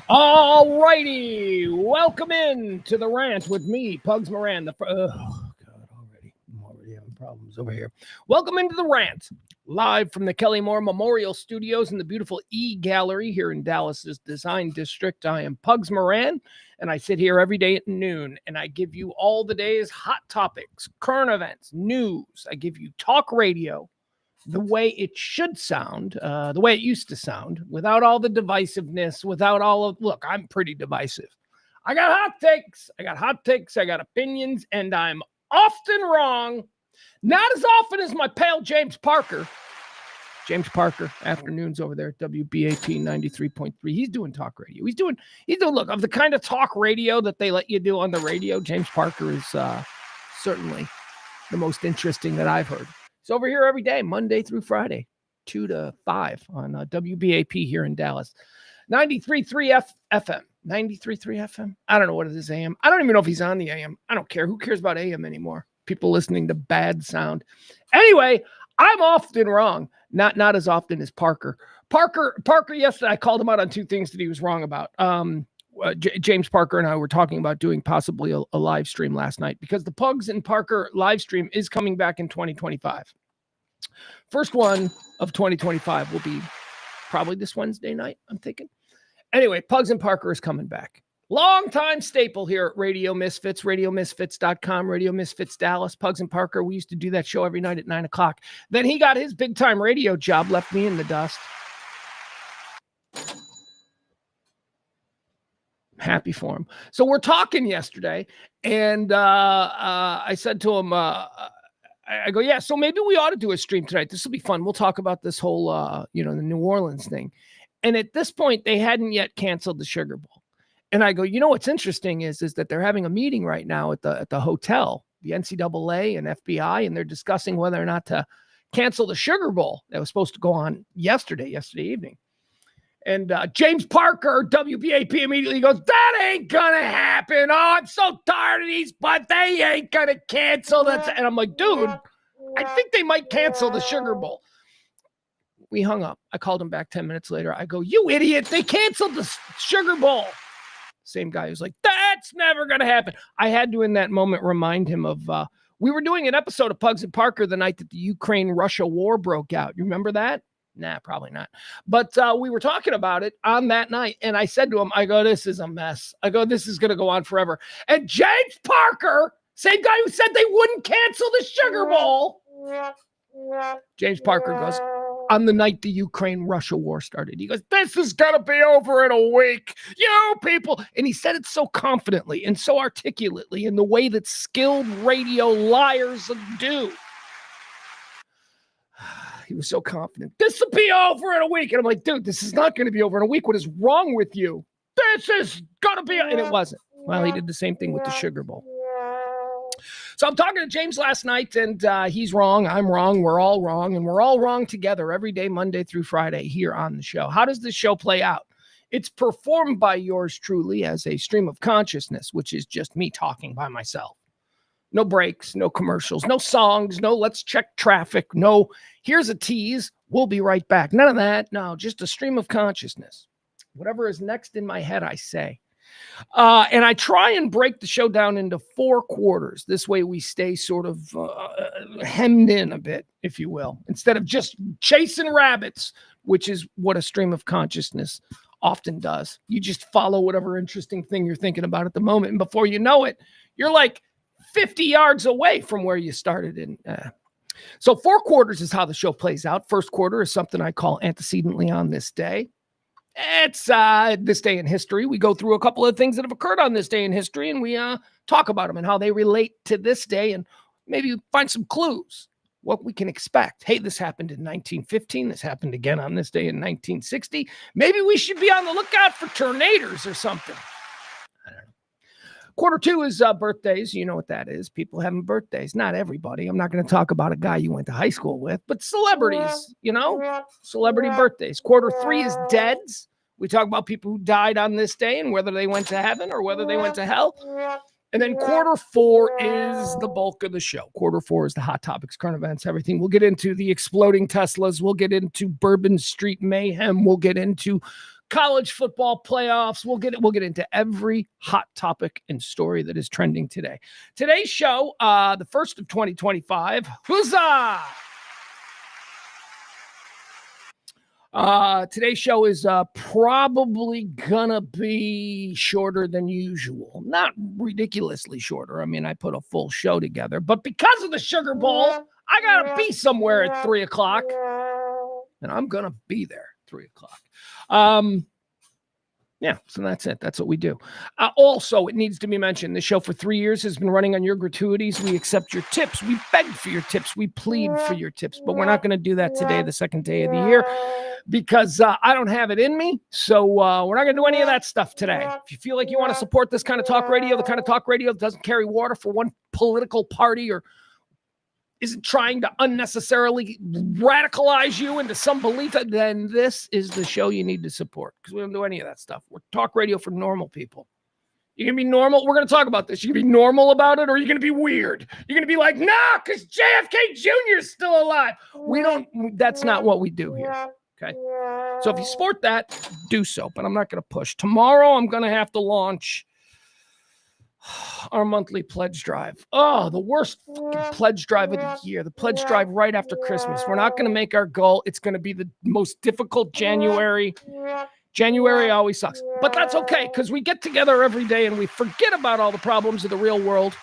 All righty, welcome in to the Rant with me, Pugs Moran. I'm already having problems over here. Welcome into the Rant, live from the Kelly Moore Memorial Studios in the beautiful E Gallery here in Dallas's Design District. I am Pugs Moran, and I sit here every day at noon, and I give you all the day's hot topics, current events, news. I give you talk radio the way it should sound, the way it used to sound, without all the divisiveness, without all of, look, I'm pretty divisive. I got hot takes, I got opinions, and I'm often wrong. Not as often as my pal James Parker. James Parker, afternoons over there at WBAP 93.3. He's doing talk radio. He's doing, look, of the kind of talk radio that they let you do on the radio, James Parker is certainly the most interesting that I've heard. It's over here every day, Monday through Friday, 2 to 5 on WBAP here in Dallas. 93.3 FM. 93.3 FM? I don't know what it is, AM. I don't even know if he's on the AM. I don't care. Who cares about AM anymore? People listening to bad sound. Anyway, I'm often wrong. Not as often as Parker. Parker, yesterday, I called him out on two things that he was wrong about. James Parker and I were talking about doing possibly a live stream last night because the Pugs and Parker live stream is coming back in 2025. First one of 2025 will be probably this Wednesday night, I'm thinking. Anyway, Pugs and Parker is coming back. Longtime staple here at Radio Misfits, radiomisfits.com, Radio Misfits Dallas. Pugs and Parker, we used to do that show every night at 9 o'clock. Then he got his big-time radio job, left me in the dust. Happy for him. So we're talking yesterday, and I said to him, I go, yeah, so maybe we ought to do a stream tonight. This will be fun. We'll talk about this whole, the New Orleans thing. And at this point, they hadn't yet canceled the Sugar Bowl. And I go, what's interesting is that they're having a meeting right now at the hotel, the NCAA and FBI, and they're discussing whether or not to cancel the Sugar Bowl that was supposed to go on yesterday evening. And James Parker, WBAP, immediately goes, that ain't gonna happen. Oh, I'm so tired of these, but they ain't gonna cancel that. And I'm like, dude, I think they might cancel the Sugar Bowl. We hung up. I called him back 10 minutes later. I go, you idiot, they canceled the Sugar Bowl. Same guy who's like, that's never gonna happen. I had to, in that moment, remind him of, we were doing an episode of Pugs and Parker the night that the Ukraine-Russia war broke out. You remember that? Nah, probably not. But we were talking about it on that night, and I said to him, I go, this is a mess. I go, this is going to go on forever. And James Parker, same guy who said they wouldn't cancel the Sugar Bowl, James Parker goes, on the night the Ukraine-Russia war started, he goes, this is going to be over in a week. You people. And he said it so confidently and so articulately in the way that skilled radio liars do. He was so confident. This will be over in a week. And I'm like, dude, this is not going to be over in a week. What is wrong with you? This is going to be. And it wasn't. Well, he did the same thing with the Sugar Bowl. So I'm talking to James last night, and he's wrong. I'm wrong. We're all wrong. And we're all wrong together every day, Monday through Friday here on the show. How does this show play out? It's performed by yours truly as a stream of consciousness, which is just me talking by myself. No breaks, no commercials, no songs, no let's check traffic, no here's a tease, we'll be right back. None of that. No, just a stream of consciousness. Whatever is next in my head, I say. And I try and break the show down into 4 quarters. This way we stay sort of hemmed in a bit, if you will, instead of just chasing rabbits, which is what a stream of consciousness often does. You just follow whatever interesting thing you're thinking about at the moment. And before you know it, you're like 50 yards away from where you started in. So 4 quarters is how the show plays out. First quarter is something I call antecedently on this day. It's this day in history. We go through a couple of things that have occurred on this day in history, and we talk about them and how they relate to this day, and maybe find some clues, what we can expect. Hey, this happened in 1915. This happened again on this day in 1960. Maybe we should be on the lookout for tornadoes or something. I don't know. Quarter 2 is birthdays. You know what that is. People having birthdays. Not everybody. I'm not going to talk about a guy you went to high school with, but celebrities, celebrity birthdays. Quarter 3 is deads. We talk about people who died on this day and whether they went to heaven or whether they went to hell. And then quarter 4 is the bulk of the show. Quarter 4 is the hot topics, current events, everything. We'll get into the exploding Teslas. We'll get into Bourbon Street mayhem. We'll get into college football playoffs. We'll get into every hot topic and story that is trending today. Today's show, the first of 2025. Huzzah! Today's show is probably gonna be shorter than usual. Not ridiculously shorter. I mean, I put a full show together, but because of the Sugar Bowl, I gotta be somewhere at 3 o'clock, and I'm gonna be there 3 o'clock. Yeah, so that's it. That's what we do. Also, it needs to be mentioned, the show for 3 years has been running on your gratuities. We accept your tips. We beg for your tips. We plead for your tips, but we're not going to do that today, the second day of the year, because I don't have it in me. So we're not going to do any of that stuff today. If you feel like you want to support this kind of talk radio, the kind of talk radio that doesn't carry water for one political party or isn't trying to unnecessarily radicalize you into some belief, then this is the show you need to support, because we don't do any of that stuff. We're talk radio for normal people. You're going to be normal? We're going to talk about this. You're going to be normal about it, or you're going to be weird? You're going to be like, nah, because JFK Jr. is still alive. That's not what we do here. Okay. So if you support that, do so, but I'm not going to push. Tomorrow, I'm going to have to launch our monthly pledge drive. Oh, the worst pledge drive of the year. The pledge drive right after Christmas. We're not going to make our goal. It's going to be the most difficult January. January always sucks, but that's okay, because we get together every day and we forget about all the problems of the real world.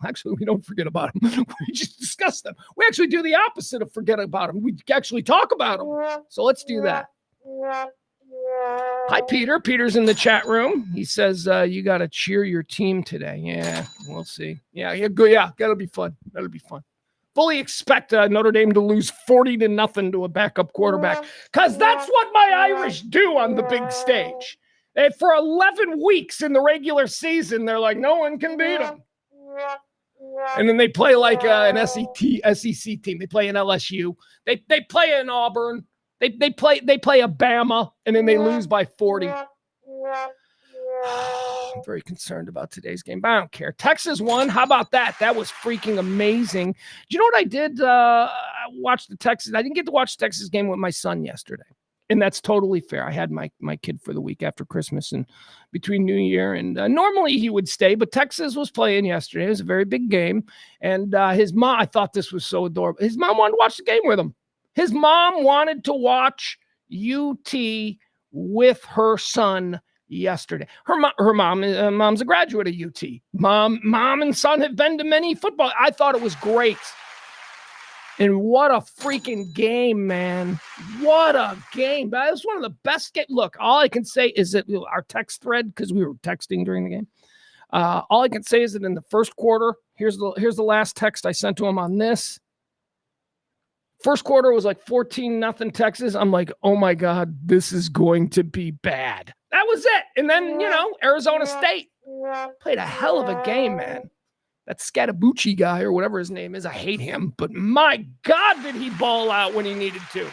Actually, we don't forget about them. We just discuss them. We actually do the opposite of forget about them. We actually talk about them. So let's do that. Hi, Peter. Peter's in the chat room. He says, you got to cheer your team today. Yeah, we'll see. Yeah, good. Yeah, that'll be fun. That'll be fun. Fully expect Notre Dame to lose 40-0 to a backup quarterback, because that's what my Irish do on the big stage. And for 11 weeks in the regular season, they're like, no one can beat them. And then they play like an SEC team. They play an LSU. They play an Auburn. They play a Bama, and then they lose by 40. I'm very concerned about today's game, but I don't care. Texas won. How about that? That was freaking amazing. Do you know what I did? I watched the Texas. I didn't get to watch the Texas game with my son yesterday, and that's totally fair. I had my kid for the week after Christmas and between New Year, and normally he would stay, but Texas was playing yesterday. It was a very big game, and his mom, I thought this was so adorable. His mom wanted to watch the game with him. His mom wanted to watch UT with her son yesterday. Her mom's a graduate of UT. Mom and son have been to many football. I thought it was great. And what a freaking game, man. What a game. That was one of the best games. Look, all I can say is that our text thread, because we were texting during the game, all I can say is that in the first quarter, here's the last text I sent to him on this. First quarter was like 14-0 Texas. I'm like, oh my God, this is going to be bad. That was it. And then, Arizona State played a hell of a game, man. That Scatabucci guy or whatever his name is, I hate him. But my God, did he ball out when he needed to.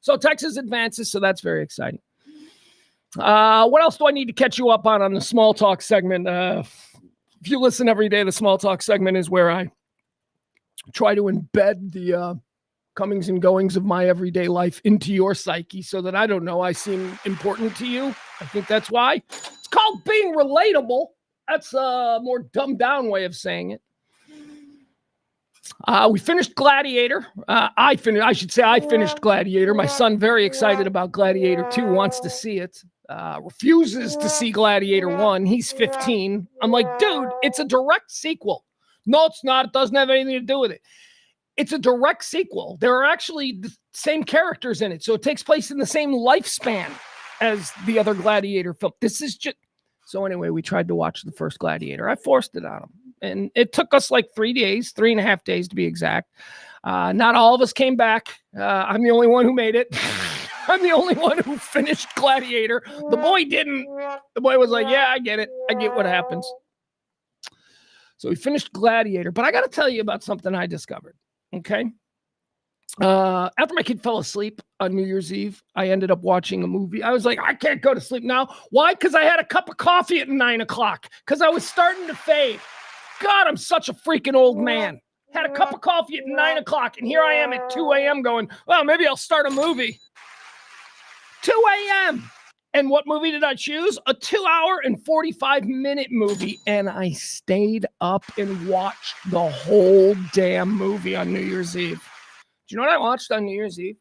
So Texas advances, so that's very exciting. What else do I need to catch you up on the small talk segment? If you listen every day, the small talk segment is where I try to embed the comings and goings of my everyday life into your psyche so that I seem important to you. I think that's why. It's called being relatable. That's a more dumbed down way of saying it. We finished Gladiator. I finished Gladiator. My son, very excited about Gladiator 2, wants to see it. Refuses to see Gladiator 1. He's 15. I'm like, dude, it's a direct sequel. No, it's not. It doesn't have anything to do with it. It's a direct sequel. There are actually the same characters in it. So it takes place in the same lifespan as the other Gladiator film. This is just... So anyway, we tried to watch the first Gladiator. I forced it on him. And it took us like 3.5 days to be exact. Not all of us came back. I'm the only one who made it. I'm the only one who finished Gladiator. The boy didn't. The boy was like, yeah, I get it. I get what happens. So we finished Gladiator, but I got to tell you about something I discovered, okay? After my kid fell asleep on New Year's Eve, I ended up watching a movie. I was like, I can't go to sleep now. Why? Because I had a cup of coffee at 9 o'clock because I was starting to fade. God, I'm such a freaking old man. Had a cup of coffee at 9 o'clock, and here I am at 2 a.m. going, well, maybe I'll start a movie. 2 a.m. And what movie did I choose? A 2-hour and 45-minute movie. And I stayed up and watched the whole damn movie on New Year's Eve. Do you know what I watched on New Year's Eve?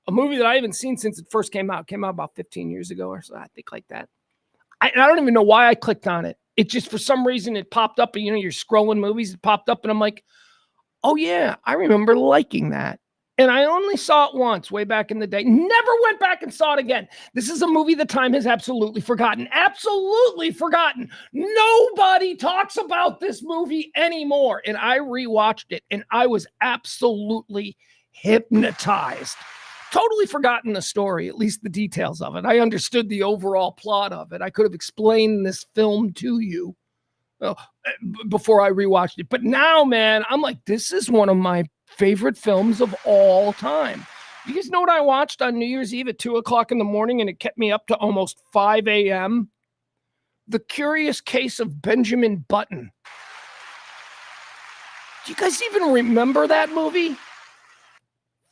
A movie that I haven't seen since it first came out. It came out about 15 years ago or so, I think, like that. I don't even know why I clicked on it. It just, for some reason, it popped up. And, you're scrolling movies. It popped up and I'm like, oh, yeah, I remember liking that. And I only saw it once way back in the day. Never went back and saw it again. This is a movie that time has absolutely forgotten. Absolutely forgotten. Nobody talks about this movie anymore. And I rewatched it and I was absolutely hypnotized. Totally forgotten the story, at least the details of it. I understood the overall plot of it. I could have explained this film to you before I rewatched it. But now, man, I'm like, this is one of my favorite films of all time. You guys know what I watched on New Year's Eve at 2:00 in the morning and it kept me up to almost 5 a.m.? The Curious Case of Benjamin Button. Do you guys even remember that movie?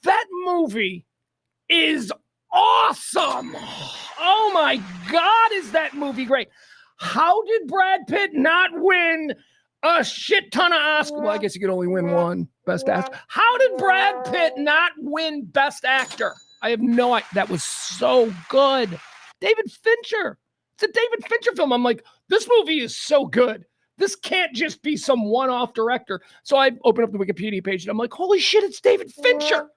That movie is awesome. Oh my God, is that movie great? How did Brad Pitt not win a shit ton of Oscars? Well, I guess you could only win one, Best Actor. How did Brad Pitt not win Best Actor? I have no idea. That was so good. David Fincher. It's a David Fincher film. I'm like, this movie is so good. This can't just be some one-off director. So I open up the Wikipedia page and I'm like, holy shit, it's David Fincher.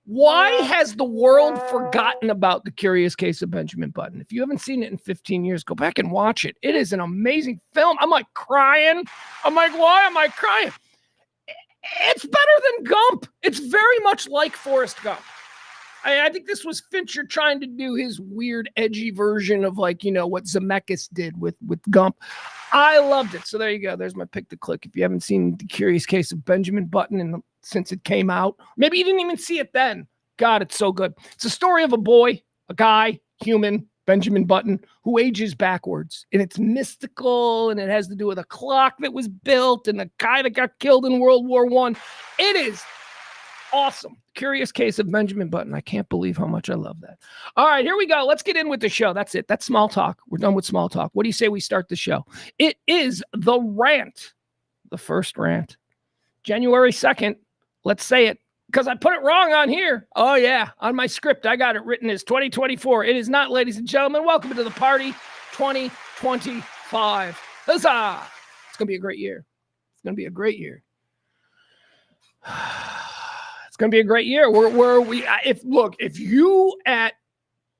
Why has the world forgotten about The Curious Case of Benjamin Button? If you haven't seen it in 15 years, go back and watch it. It is an amazing film. I'm like crying. I'm like, why am I crying? It's better than Gump. It's very much like Forrest Gump. I think this was Fincher trying to do his weird, edgy version of what Zemeckis did with Gump. I loved it. So there you go. There's my pick to click. If you haven't seen The Curious Case of Benjamin Button since it came out, maybe you didn't even see it then. God, it's so good. It's a story of a boy, a guy, human, Benjamin Button, who ages backwards. And it's mystical, and it has to do with a clock that was built and a guy that got killed in World War I. It is awesome. Curious Case of Benjamin Button. I can't believe how much I love that. All right, here we go. Let's get in with the show. That's it. That's small talk. We're done with small talk. What do you say we start the show? It is the rant. The first rant. January 2nd. Let's say it, because I put it wrong on here. Oh, yeah. On my script, I got it written as 2024. It is not, ladies and gentlemen. Welcome to the party 2025. Huzzah! It's going to be a great year. It's going to be a great year. It's going to be a great year. If you at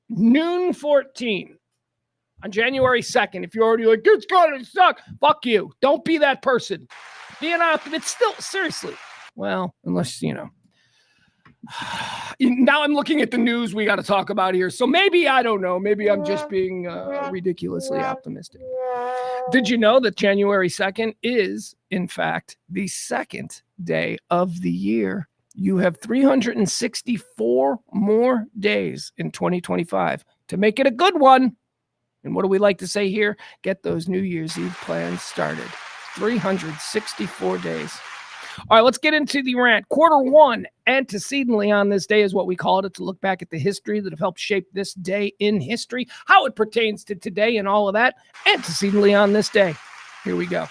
noon 14 on January 2nd, if you're already like, it's going to suck, fuck you. Don't be that person. Be an optimist. It's still, seriously. Well, unless, now I'm looking at the news we got to talk about here. So maybe, I don't know, maybe I'm just being ridiculously optimistic. Did you know that January 2nd is, in fact, the second day of the year? You have 364 more days in 2025 to make it a good one. And what do we like to say here? Get those New Year's Eve plans started. 364 days. All right, let's get into the rant. Quarter one, antecedently on this day is what we call it. It's a look back at the history that have helped shape this day in history, how it pertains to today and all of that. Antecedently on this day. Here we go.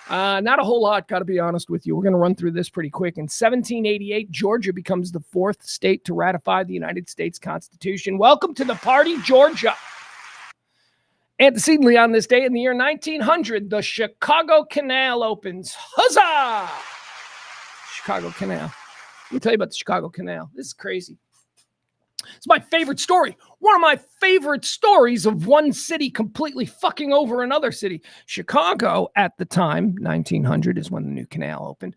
Not a whole lot, got to be honest with you. We're going to run through this pretty quick. In 1788, Georgia becomes the fourth state to ratify the United States Constitution. Welcome to the party, Georgia. Antecedently on this day in the year 1900, the Chicago Canal opens. Huzzah! Chicago Canal. Let me tell you about the Chicago Canal. This is crazy. It's my favorite story. One of my favorite stories of one city completely fucking over another city. Chicago at the time, 1900 is when the new canal opened.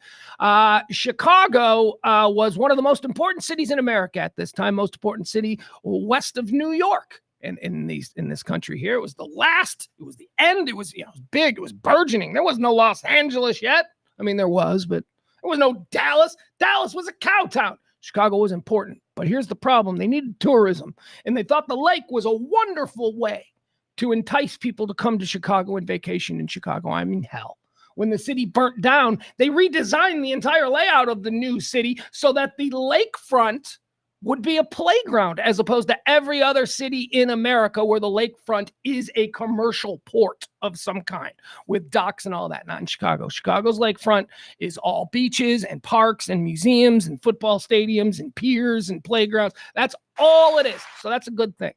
Chicago was one of the most important cities in America at this time, most important city west of New York. And in this country here, it was the last, it was the end, it was, it was big, it was burgeoning. There was no Los Angeles yet. I mean, there was, but there was no Dallas. Dallas was a cow town. Chicago was important. But here's the problem. They needed tourism. And they thought the lake was a wonderful way to entice people to come to Chicago and vacation in Chicago. I mean, hell. When the city burnt down, they redesigned the entire layout of the new city so that the lakefront would be a playground as opposed to every other city in America where the lakefront is a commercial port of some kind with docks and all that. Not in Chicago. Chicago's lakefront is all beaches and parks and museums and football stadiums and piers and playgrounds. That's all it is. So that's a good thing.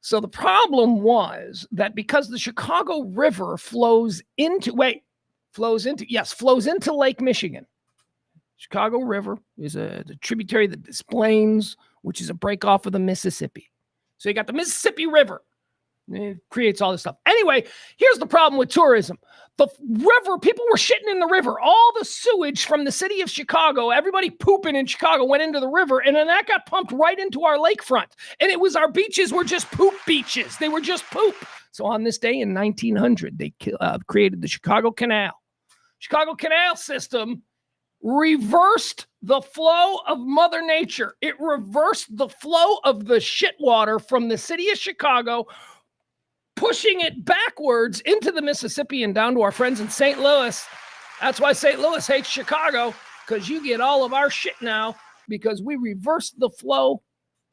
So the problem was that because the Chicago River flows into Lake Michigan. Chicago River is a tributary of the Des Plaines, which is a break off of the Mississippi. So you got the Mississippi River. It creates all this stuff. Anyway, here's the problem with tourism. The river, people were shitting in the river. All the sewage from the city of Chicago, everybody pooping in Chicago went into the river, and then that got pumped right into our lakefront. And it was our beaches were just poop beaches. They were just poop. So on this day in 1900, they created the Chicago Canal. Chicago Canal system reversed the flow of Mother Nature. It reversed the flow of the shit water from the city of Chicago, pushing it backwards into the Mississippi and down to our friends in St. Louis. That's why St. Louis hates Chicago, because you get all of our shit now because we reversed the flow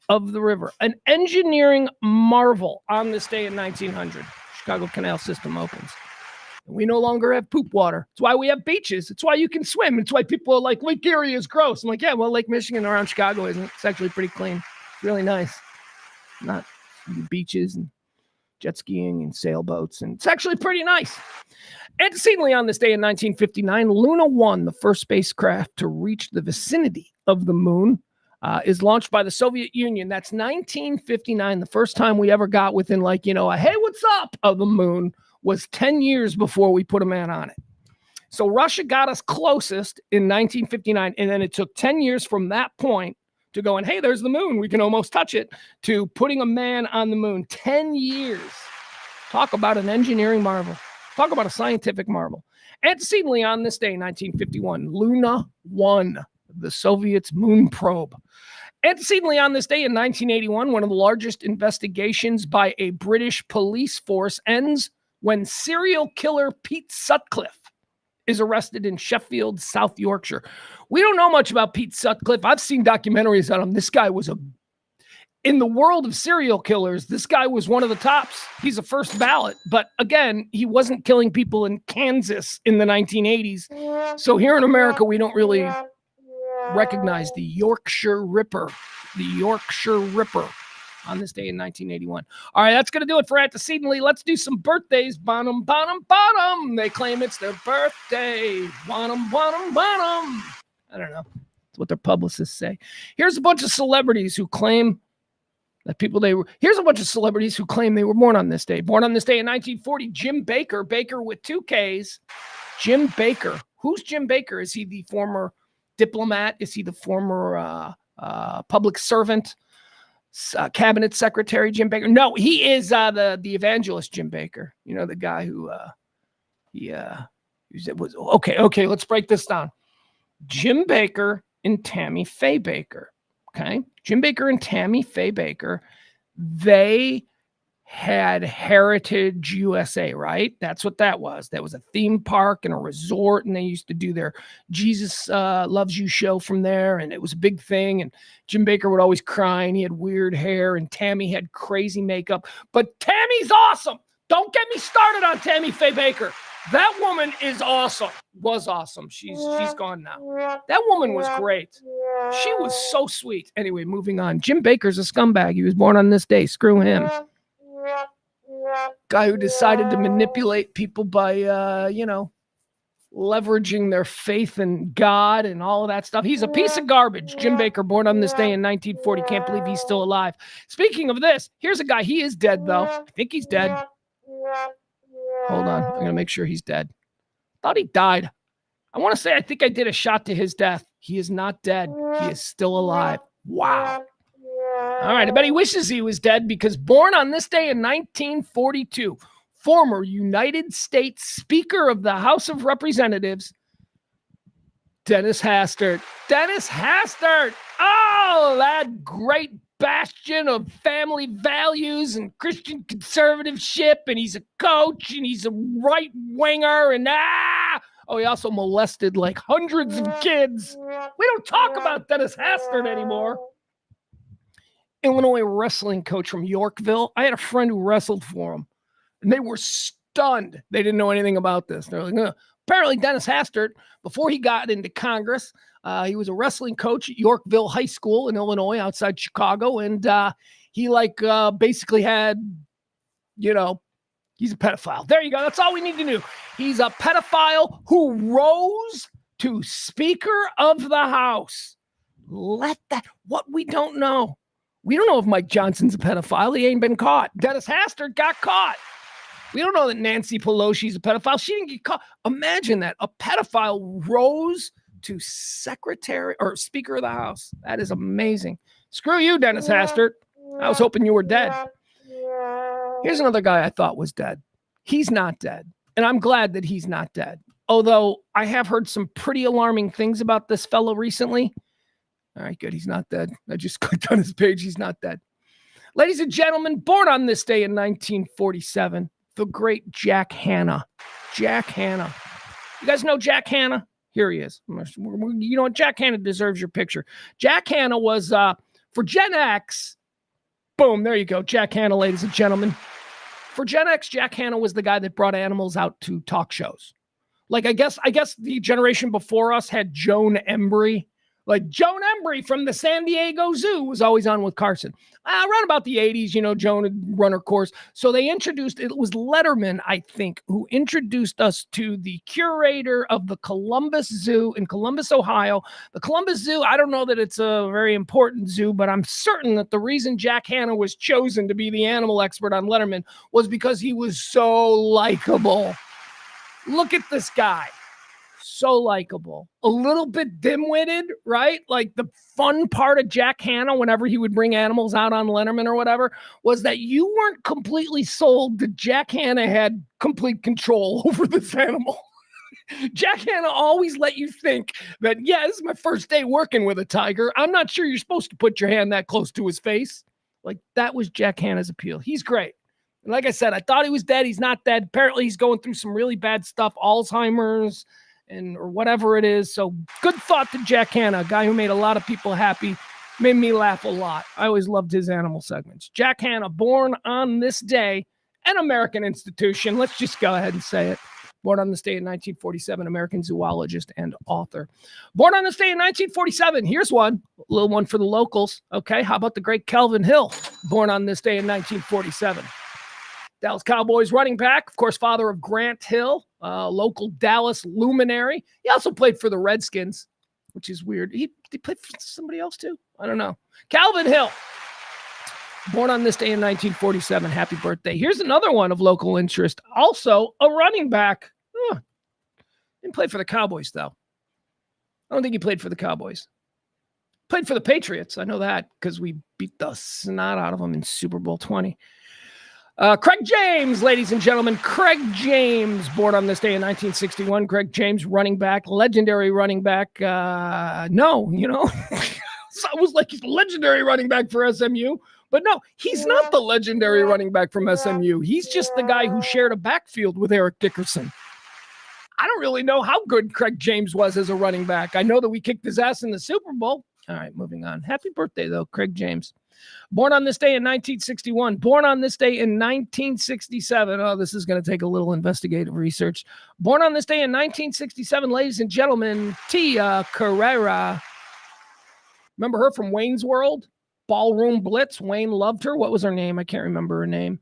of the river. An engineering marvel on this day in 1900. Chicago Canal system opens. We no longer have poop water. It's why we have beaches. It's why you can swim. It's why people are like, Lake Erie is gross. I'm like, yeah, well, Lake Michigan around Chicago isn't. It's actually pretty clean. It's really nice. Not beaches and jet skiing and sailboats. And it's actually pretty nice. Antecedently on this day in 1959, Luna 1, the first spacecraft to reach the vicinity of the moon, is launched by the Soviet Union. That's 1959. The first time we ever got within a hey, what's up of the moon was 10 years before we put a man on it. So Russia got us closest in 1959, and then it took 10 years from that point to going, hey, there's the moon. We can almost touch it, to putting a man on the moon. 10 years. Talk about an engineering marvel. Talk about a scientific marvel. Antecedently on this day, 1951, Luna 1, the Soviets' moon probe. Antecedently on this day in 1981, one of the largest investigations by a British police force ends when serial killer Pete Sutcliffe is arrested in Sheffield, South Yorkshire. We don't know much about Pete Sutcliffe. I've seen documentaries on him. This guy was in the world of serial killers, this guy was one of the tops. He's a first ballot. But again, he wasn't killing people in Kansas in the 1980s. So here in America, we don't really recognize the Yorkshire Ripper. The Yorkshire Ripper. On this day in 1981. All right, that's going to do it for Antecedently. Let's do some birthdays. Bonham, bonham, bonham. They claim it's their birthday. Bonham, bonham, bonham. I don't know. That's what their publicists say. Here's a bunch of celebrities who claim that here's a bunch of celebrities who claim they were born on this day. Born on this day in 1940, Jim Baker. Baker with 2 Ks. Jim Baker. Who's Jim Baker? Is he the former diplomat? Is he the former public servant? Cabinet Secretary Jim Baker? No, he is the evangelist Jim Baker. You know, the guy who was okay. Let's break this down. Jim Baker and Tammy Faye Baker. Okay, Jim Baker and Tammy Faye Baker. They had Heritage USA, right? That's what that was. That was a theme park and a resort, and they used to do their Jesus Loves You show from there, and it was a big thing. And Jim Baker would always cry, and he had weird hair, and Tammy had crazy makeup. But Tammy's awesome. Don't get me started on Tammy Faye Baker. That woman is awesome. Was awesome. She's gone now. That woman was great. She was so sweet. Anyway, moving on. Jim Baker's a scumbag. He was born on this day. Screw him. Guy who decided to manipulate people by, leveraging their faith in God and all of that stuff. He's a piece of garbage. Jim Baker, born on this day in 1940. Can't believe he's still alive. Speaking of this, here's a guy. He is dead, though. I think he's dead. Hold on. I'm going to make sure he's dead. Thought he died. I want to say I think I did a shot to his death. He is not dead. He is still alive. Wow. All right, I bet he wishes he was dead, because born on this day in 1942, former United States Speaker of the House of Representatives, Dennis Hastert. Dennis Hastert! Oh, that great bastion of family values and Christian conservativeship, and he's a coach, and he's a right-winger, and Oh, he also molested like hundreds of kids. We don't talk about Dennis Hastert anymore. Illinois wrestling coach from Yorkville. I had a friend who wrestled for him, and they were stunned. They didn't know anything about this. They're like, no. Apparently Dennis Hastert, before he got into Congress, he was a wrestling coach at Yorkville High School in Illinois outside Chicago, and he basically had, he's a pedophile. There you go. That's all we need to know. He's a pedophile who rose to Speaker of the House. What we don't know. We don't know if Mike Johnson's a pedophile. He ain't been caught. Dennis Hastert got caught. We don't know that Nancy Pelosi's a pedophile. She didn't get caught. Imagine that. A pedophile rose to Secretary or Speaker of the House. That is amazing. Screw you, Dennis Hastert. I was hoping you were dead. Here's another guy I thought was dead. He's not dead. And I'm glad that he's not dead. Although I have heard some pretty alarming things about this fellow recently. All right, good. He's not dead. I just clicked on his page. He's not dead. Ladies and gentlemen, born on this day in 1947, the great Jack Hanna. Jack Hanna. You guys know Jack Hanna? Here he is. You know what? Jack Hanna deserves your picture. Jack Hanna was, for Gen X, boom, there you go. Jack Hanna, ladies and gentlemen. For Gen X, Jack Hanna was the guy that brought animals out to talk shows. Like, I guess the generation before us had Joan Embry. Like Joan Embry from the San Diego Zoo was always on with Carson. Around about the 80s, Joan had run her course. So they introduced, it was Letterman, I think, who introduced us to the curator of the Columbus Zoo in Columbus, Ohio. The Columbus Zoo, I don't know that it's a very important zoo, but I'm certain that the reason Jack Hanna was chosen to be the animal expert on Letterman was because he was so likable. Look at this guy. So likable, a little bit dim-witted, right? Like the fun part of Jack Hanna, whenever he would bring animals out on Letterman or whatever, was that you weren't completely sold that Jack Hanna had complete control over this animal. Jack Hanna always let you think that, yeah, this is my first day working with a tiger. I'm not sure you're supposed to put your hand that close to his face. Like that was Jack Hanna's appeal. He's great. And like I said, I thought he was dead. He's not dead. Apparently he's going through some really bad stuff, Alzheimer's, or whatever it is. So good thought to Jack Hanna, a guy who made a lot of people happy, made me laugh a lot. I always loved his animal segments. Jack Hanna, born on this day, an American institution. Let's just go ahead and say it. Born on this day in 1947, American zoologist and author. Born on this day in 1947. Here's one, a little one for the locals. Okay, how about the great Calvin Hill? Born on this day in 1947. Dallas Cowboys running back, of course, father of Grant Hill, local Dallas luminary. He also played for the Redskins, which is weird. He played for somebody else too? I don't know. Calvin Hill, born on this day in 1947. Happy birthday. Here's another one of local interest. Also a running back. Didn't play for the Cowboys, though. I don't think he played for the Cowboys. Played for the Patriots. I know that because we beat the snot out of them in Super Bowl 20. Craig James, ladies and gentlemen. Craig James, born on this day in 1961. Craig James, running back, legendary running back. No, so it was like he's legendary running back for SMU. But no, he's not the legendary running back from SMU. He's just the guy who shared a backfield with Eric Dickerson. I don't really know how good Craig James was as a running back. I know that we kicked his ass in the Super Bowl. All right, moving on. Happy birthday, though, Craig James. Born on this day in 1961. Born on this day in 1967. Oh, this is going to take a little investigative research. Born on this day in 1967, ladies and gentlemen, Tia Carrera. Remember her from Wayne's World? Ballroom Blitz. Wayne loved her. What was her name? I can't remember her name.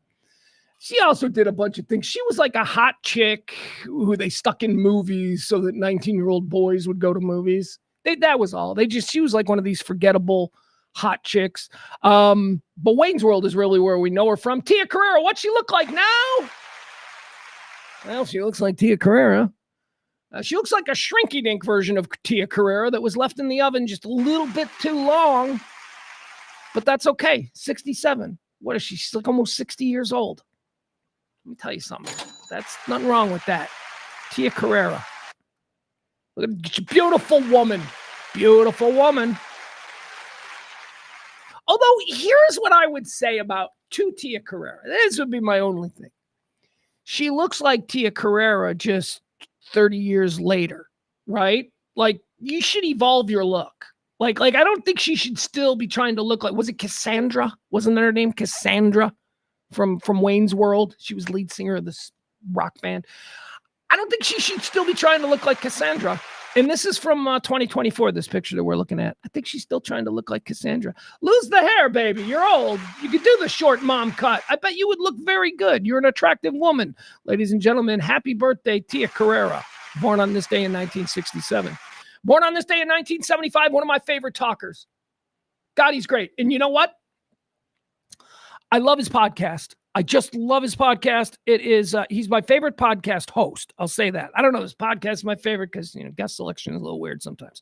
She also did a bunch of things. She was like a hot chick who they stuck in movies so that 19-year-old boys would go to movies. That was all. She was like one of these forgettable hot chicks. But Wayne's World is really where we know her from. Tia Carrera, what's she look like now? Well, she looks like Tia Carrera. She looks like a shrinky-dink version of Tia Carrera that was left in the oven just a little bit too long. But that's okay. 67. What is she? She's like almost 60 years old. Let me tell you something. That's nothing wrong with that. Tia Carrera. Look at a beautiful woman. Beautiful woman. Although, here's what I would say about Tia Carrera. This would be my only thing. She looks like Tia Carrera just 30 years later, right? Like, you should evolve your look. Like I don't think she should still be trying to look like, was it Cassandra? Wasn't that her name? Cassandra from Wayne's World. She was lead singer of this rock band. I don't think she should still be trying to look like Cassandra. And this is from 2024, this picture that we're looking at. I think she's still trying to look like Cassandra. Lose the hair, baby. You're old. You could do the short mom cut. I bet you would look very good. You're an attractive woman. Ladies and gentlemen, happy birthday, Tia Carrera, born on this day in 1967. Born on this day in 1975, one of my favorite talkers. God, he's great. And you know what? I love his podcast. I just love his podcast. It is, he's my favorite podcast host. I'll say that. I don't know, his podcast is my favorite because, guest selection is a little weird sometimes.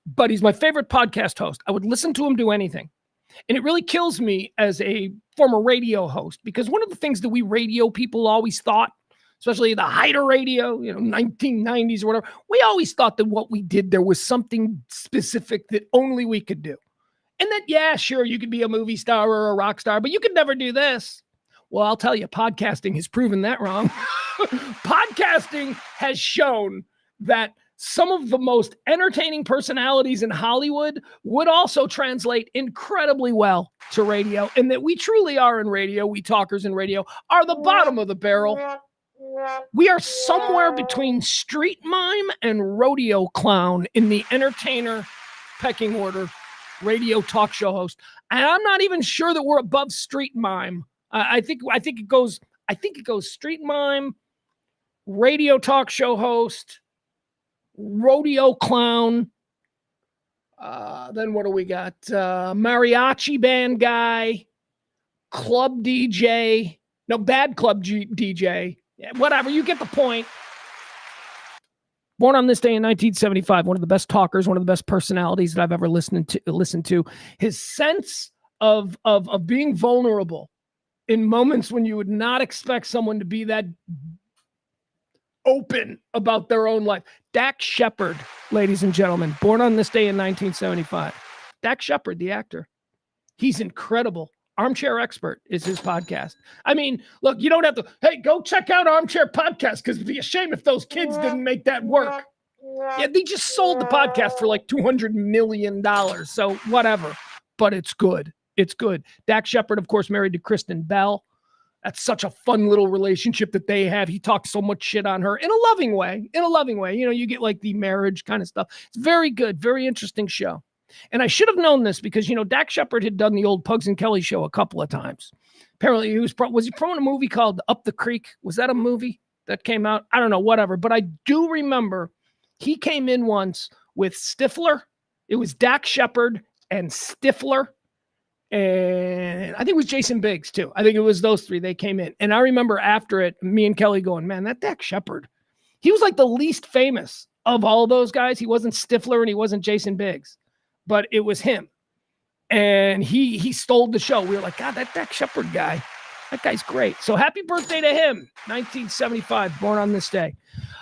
But he's my favorite podcast host. I would listen to him do anything. And it really kills me as a former radio host, because one of the things that we radio people always thought, especially the height of radio, 1990s or whatever, we always thought that what we did, there was something specific that only we could do. And that, yeah, sure, you could be a movie star or a rock star, but you could never do this. Well, I'll tell you, podcasting has proven that wrong. Podcasting has shown that some of the most entertaining personalities in Hollywood would also translate incredibly well to radio, and that we truly are in radio, we talkers in radio, are the bottom of the barrel. We are somewhere between street mime and rodeo clown in the entertainer pecking order, radio talk show host. And I'm not even sure that we're above street mime. I think it goes street mime, radio talk show host, rodeo clown. Then what do we got? Mariachi band guy, club DJ. No, bad club DJ. Yeah, whatever, you get the point. Born on this day in 1975, one of the best talkers, one of the best personalities that I've ever listened to. His sense of being vulnerable in moments when you would not expect someone to be that open about their own life. Dak Shepard, ladies and gentlemen, born on this day in 1975. Dak Shepard, the actor. He's incredible. Armchair Expert is his podcast. I mean, look, you don't have to, hey, go check out Armchair Podcast, because it'd be a shame if those kids didn't make that work. Yeah, they just sold the podcast for like $200 million. So whatever, but it's good. It's good. Dak Shepard, of course, married to Kristen Bell. That's such a fun little relationship that they have. He talks so much shit on her in a loving way. You get like the marriage kind of stuff. It's very good. Very interesting show. And I should have known this because, Dak Shepard had done the old Pugs and Kelly show a couple of times. Apparently he was he promoting a movie called Up the Creek? Was that a movie that came out? I don't know, whatever. But I do remember he came in once with Stifler. It was Dak Shepard and Stifler. And I think it was Jason Biggs too. I think it was those three. They came in. And I remember after it, me and Kelly going, man, that Dak Shepard, he was like the least famous of all those guys. He wasn't Stifler and he wasn't Jason Biggs, but it was him. And he stole the show. We were like, God, that Dak Shepard guy, that guy's great. So happy birthday to him. 1975, born on this day.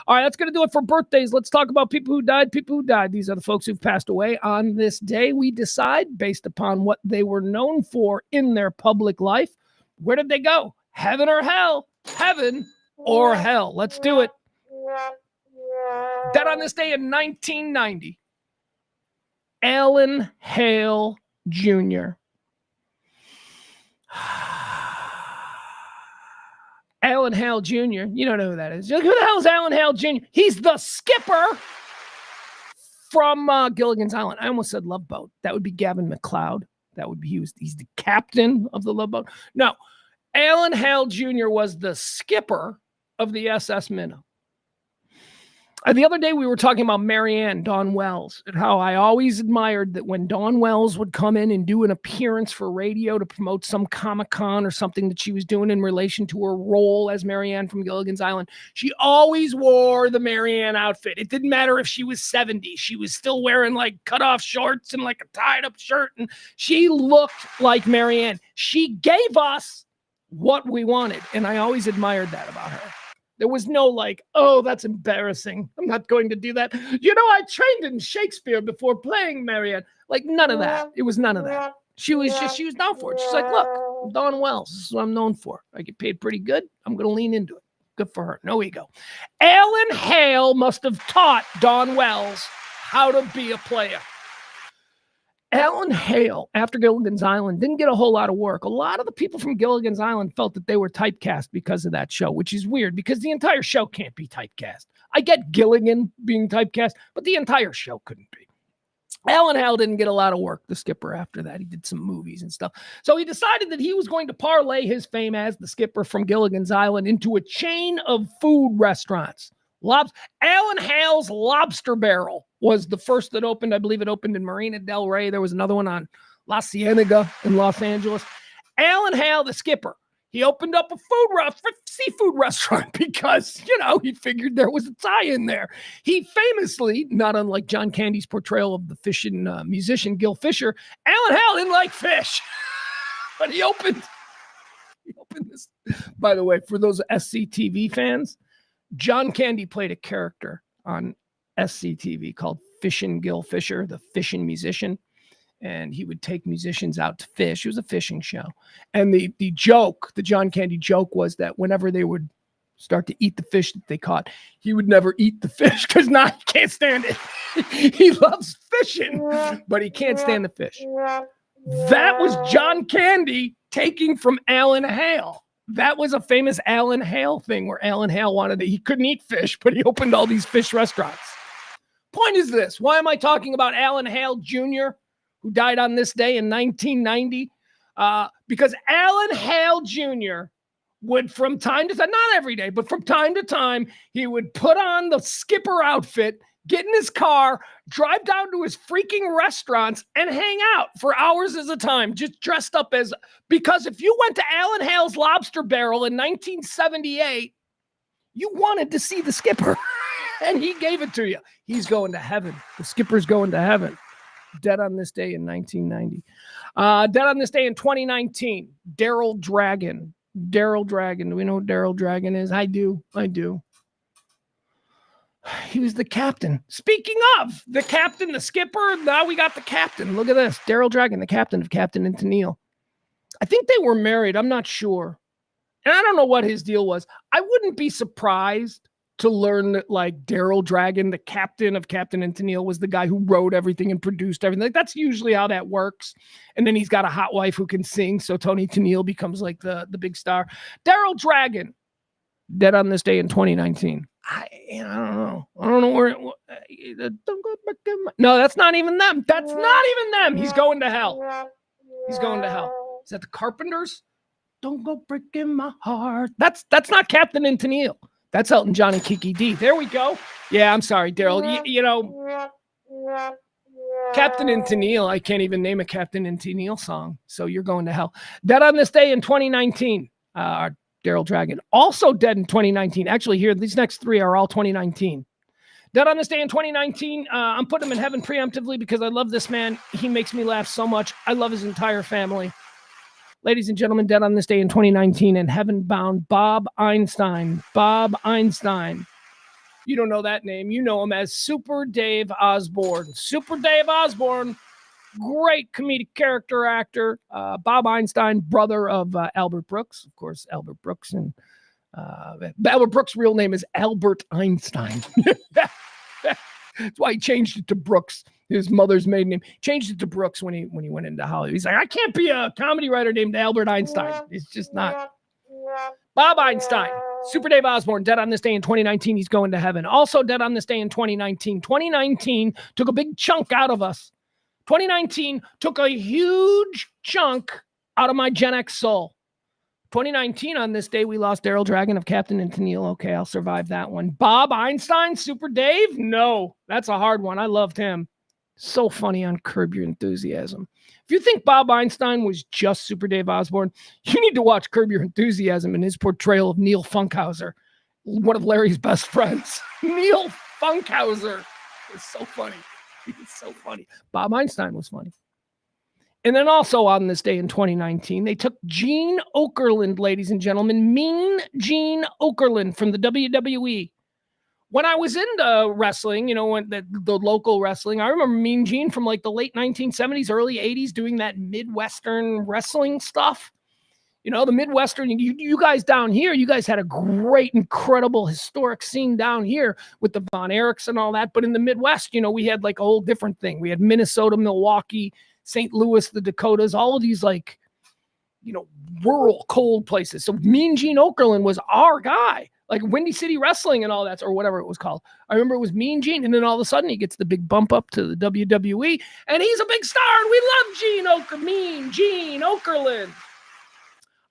All right, that's going to do it for birthdays. Let's talk about people who died. These are the folks who've passed away on this day. We decide based upon what they were known for in their public life. Where did they go? Heaven or hell? Heaven or hell? Let's do it. Dead on this day in 1990. Alan Hale Jr. Alan Hale Jr. You don't know who that is. Who the hell is Alan Hale Jr.? He's the skipper from Gilligan's Island. I almost said Love Boat. That would be Gavin McLeod. He's the captain of the Love Boat. No, Alan Hale Jr. was the skipper of the SS Minnow. The other day we were talking about Marianne, Dawn Wells, and how I always admired that when Dawn Wells would come in and do an appearance for radio to promote some Comic-Con or something that she was doing in relation to her role as Marianne from Gilligan's Island, she always wore the Marianne outfit. It didn't matter if she was 70. She was still wearing like cut-off shorts and like a tied-up shirt, and she looked like Marianne. She gave us what we wanted, and I always admired that about her. There was no like, oh, that's embarrassing. I'm not going to do that. I trained in Shakespeare before playing Marianne. Like none of that. It was none of that. She was known for it. She's like, look, I'm Dawn Wells. This is what I'm known for. I get paid pretty good. I'm going to lean into it. Good for her. No ego. Alan Hale must have taught Dawn Wells how to be a player. Alan Hale, after Gilligan's Island, didn't get a whole lot of work. A lot of the people from Gilligan's Island felt that they were typecast because of that show, which is weird because the entire show can't be typecast. I get Gilligan being typecast, but the entire show couldn't be. Alan Hale didn't get a lot of work, the skipper, after that. He did some movies and stuff. So he decided that he was going to parlay his fame as the skipper from Gilligan's Island into a chain of food restaurants. Alan Hale's Lobster Barrel was the first that opened. I believe it opened in Marina del Rey. There was another one on La Cienega in Los Angeles. Alan Hale, the skipper, he opened up a seafood restaurant because, he figured there was a tie-in there. He famously, not unlike John Candy's portrayal of the fishing musician Gil Fisher, Alan Hale didn't like fish. But he opened this. By the way, for those SCTV fans, John Candy played a character on SCTV called Fishin' Gil Fisher, the fishing musician. And he would take musicians out to fish. It was a fishing show. And the John Candy joke was that whenever they would start to eat the fish that they caught, he would never eat the fish because he can't stand it. He loves fishing, but he can't stand the fish. That was John Candy taking from Alan Hale. That was a famous Alan Hale thing where Alan Hale he couldn't eat fish, but he opened all these fish restaurants. Point is this. Why am I talking about Alan Hale Jr., who died on this day in 1990? Because Alan Hale Jr. would, from time to time, not every day, but from time to time, he would put on the skipper outfit, get in his car, drive down to his freaking restaurants, and hang out for hours at a time, just dressed up because if you went to Alan Hale's Lobster Barrel in 1978, you wanted to see the skipper, and he gave it to you. He's going to heaven. The skipper's going to heaven. Dead on this day in 1990. Dead on this day in 2019, Daryl Dragon. Daryl Dragon. Do we know who Daryl Dragon is? I do. He was the captain. Speaking of the captain, the skipper, now we got the captain. Look at this. Daryl Dragon, the captain of Captain and Tennille. I think they were married. I'm not sure. And I don't know what his deal was. I wouldn't be surprised to learn that, like, Daryl Dragon, the captain of Captain and Tennille, was the guy who wrote everything and produced everything. Like, that's usually how that works. And then he's got a hot wife who can sing, so Tony Tennille becomes like the big star. Daryl Dragon, dead on this day in 2019. I don't know. I don't know where. No, that's not even them. That's not even them. He's going to hell. He's going to hell. Is that the Carpenters? Don't go breaking my heart. That's not Captain and Tennille. That's Elton John and Kiki D. There we go. Yeah, I'm sorry, Daryl. You know, Captain and Tennille, I can't even name a Captain and Tennille song. So you're going to hell. Dead on this day in 2019. Daryl Dragon. Also dead in 2019. Actually, here, these next three are all 2019. Dead on this day in 2019. I'm putting him in heaven preemptively because I love this man. He makes me laugh so much. I love his entire family. Ladies and gentlemen, dead on this day in 2019 and heaven-bound Bob Einstein. Bob Einstein. You don't know that name. You know him as Super Dave Osborne. Super Dave Osborne, great comedic character actor. Bob Einstein, brother of Albert Brooks. Of course, Albert Brooks. And Albert Brooks' real name is Albert Einstein. That's why he changed it to Brooks. His mother's maiden name. Changed it to Brooks when he went into Hollywood. He's like, I can't be a comedy writer named Albert Einstein. It's just not. Bob Einstein, Super Dave Osborne, dead on this day in 2019. He's going to heaven. Also dead on this day in 2019. 2019 took a big chunk out of us. 2019 took a huge chunk out of my Gen X soul. 2019 on this day, we lost Daryl Dragon of Captain and Tennille. Okay, I'll survive that one. Bob Einstein, Super Dave? No, that's a hard one. I loved him. So funny on Curb Your Enthusiasm. If you think Bob Einstein was just Super Dave Osborne, you need to watch Curb Your Enthusiasm and his portrayal of Neil Funkhauser, one of Larry's best friends. Neil Funkhauser is so funny. He's so funny. Bob Einstein was funny. And then also on this day in 2019, they took Gene Okerlund, ladies and gentlemen, Mean Gene Okerlund from the WWE. When I was into wrestling, you know, when the local wrestling, I remember Mean Gene from like the late 1970s, early 80s doing that Midwestern wrestling stuff. You know, the Midwestern, you guys down here, you guys had a great, incredible, historic scene down here with the Von Erichs and all that. But in the Midwest, you know, we had like a whole different thing. We had Minnesota, Milwaukee, St. Louis, the Dakotas, all of these like, you know, rural, cold places. So Mean Gene Okerlund was our guy, like Windy City Wrestling and all that, or whatever it was called. I remember it was Mean Gene, and then all of a sudden he gets the big bump up to the WWE, and he's a big star, and we love Mean Gene Okerlund.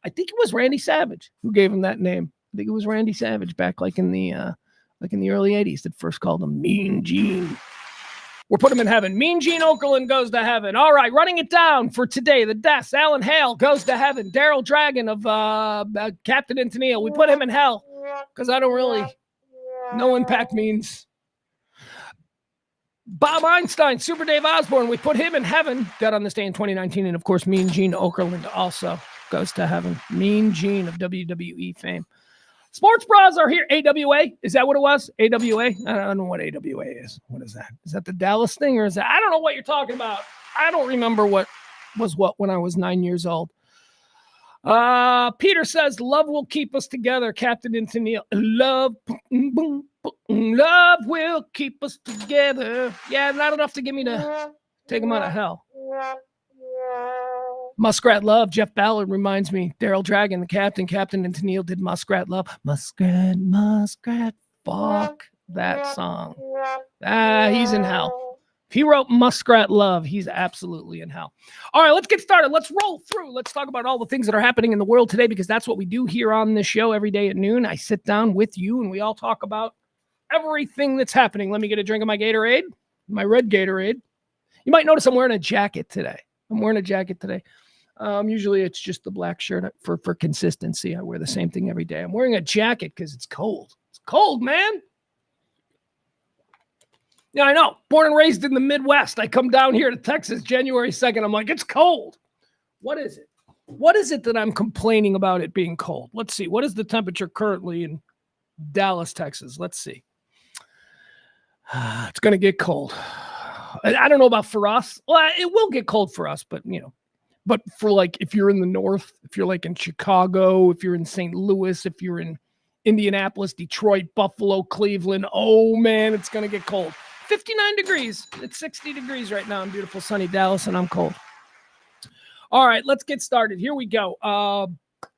I think it was Randy Savage who gave him that name. I think it was Randy Savage back like in the early 80s that first called him Mean Gene. We're putting him in heaven. Mean Gene Okerlund goes to heaven. All right, running it down for today. The deaths. Alan Hale goes to heaven. Daryl Dragon of Captain and Tennille. We put him in hell because I don't really know Impact means. Bob Einstein, Super Dave Osborne. We put him in heaven. Dead on this day in 2019. And, of course, Mean Gene Okerlund also goes to heaven. Mean Gene of WWE fame. Sports bras are here. AWA. Is that what it was? AWA? I don't know what AWA is. What is that? Is that the Dallas thing or is that? I don't know what you're talking about. I don't remember what was what when I was 9 years old. Peter says, love will keep us together. Captain and Tennille. Love will keep us together. Yeah, not enough to get me to take him out of hell. Muskrat Love, Jeff Ballard reminds me. Daryl Dragon, the Captain and Tennille did Muskrat Love. Muskrat, fuck that song. He's in hell. If he wrote Muskrat Love, he's absolutely in hell. All right, let's get started. Let's roll through. Let's talk about all the things that are happening in the world today because that's what we do here on this show every day at noon. I sit down with you and we all talk about everything that's happening. Let me get a drink of my Gatorade, my red Gatorade. You might notice I'm wearing a jacket today. Usually it's just the black shirt for consistency. I wear the same thing every day. I'm wearing a jacket because it's cold. It's cold, man. Yeah, I know. Born and raised in the Midwest. I come down here to Texas January 2nd. I'm like, it's cold. What is it? What is it that I'm complaining about it being cold? Let's see. What is the temperature currently in Dallas, Texas? Let's see. It's going to get cold. I don't know about for us. Well, it will get cold for us, but, you know. But for like, if you're in the north, if you're like in Chicago, if you're in St. Louis, if you're in Indianapolis, Detroit, Buffalo, Cleveland, oh man, it's going to get cold. 59 degrees. It's 60 degrees right now in beautiful sunny Dallas, and I'm cold. All right, let's get started. Here we go.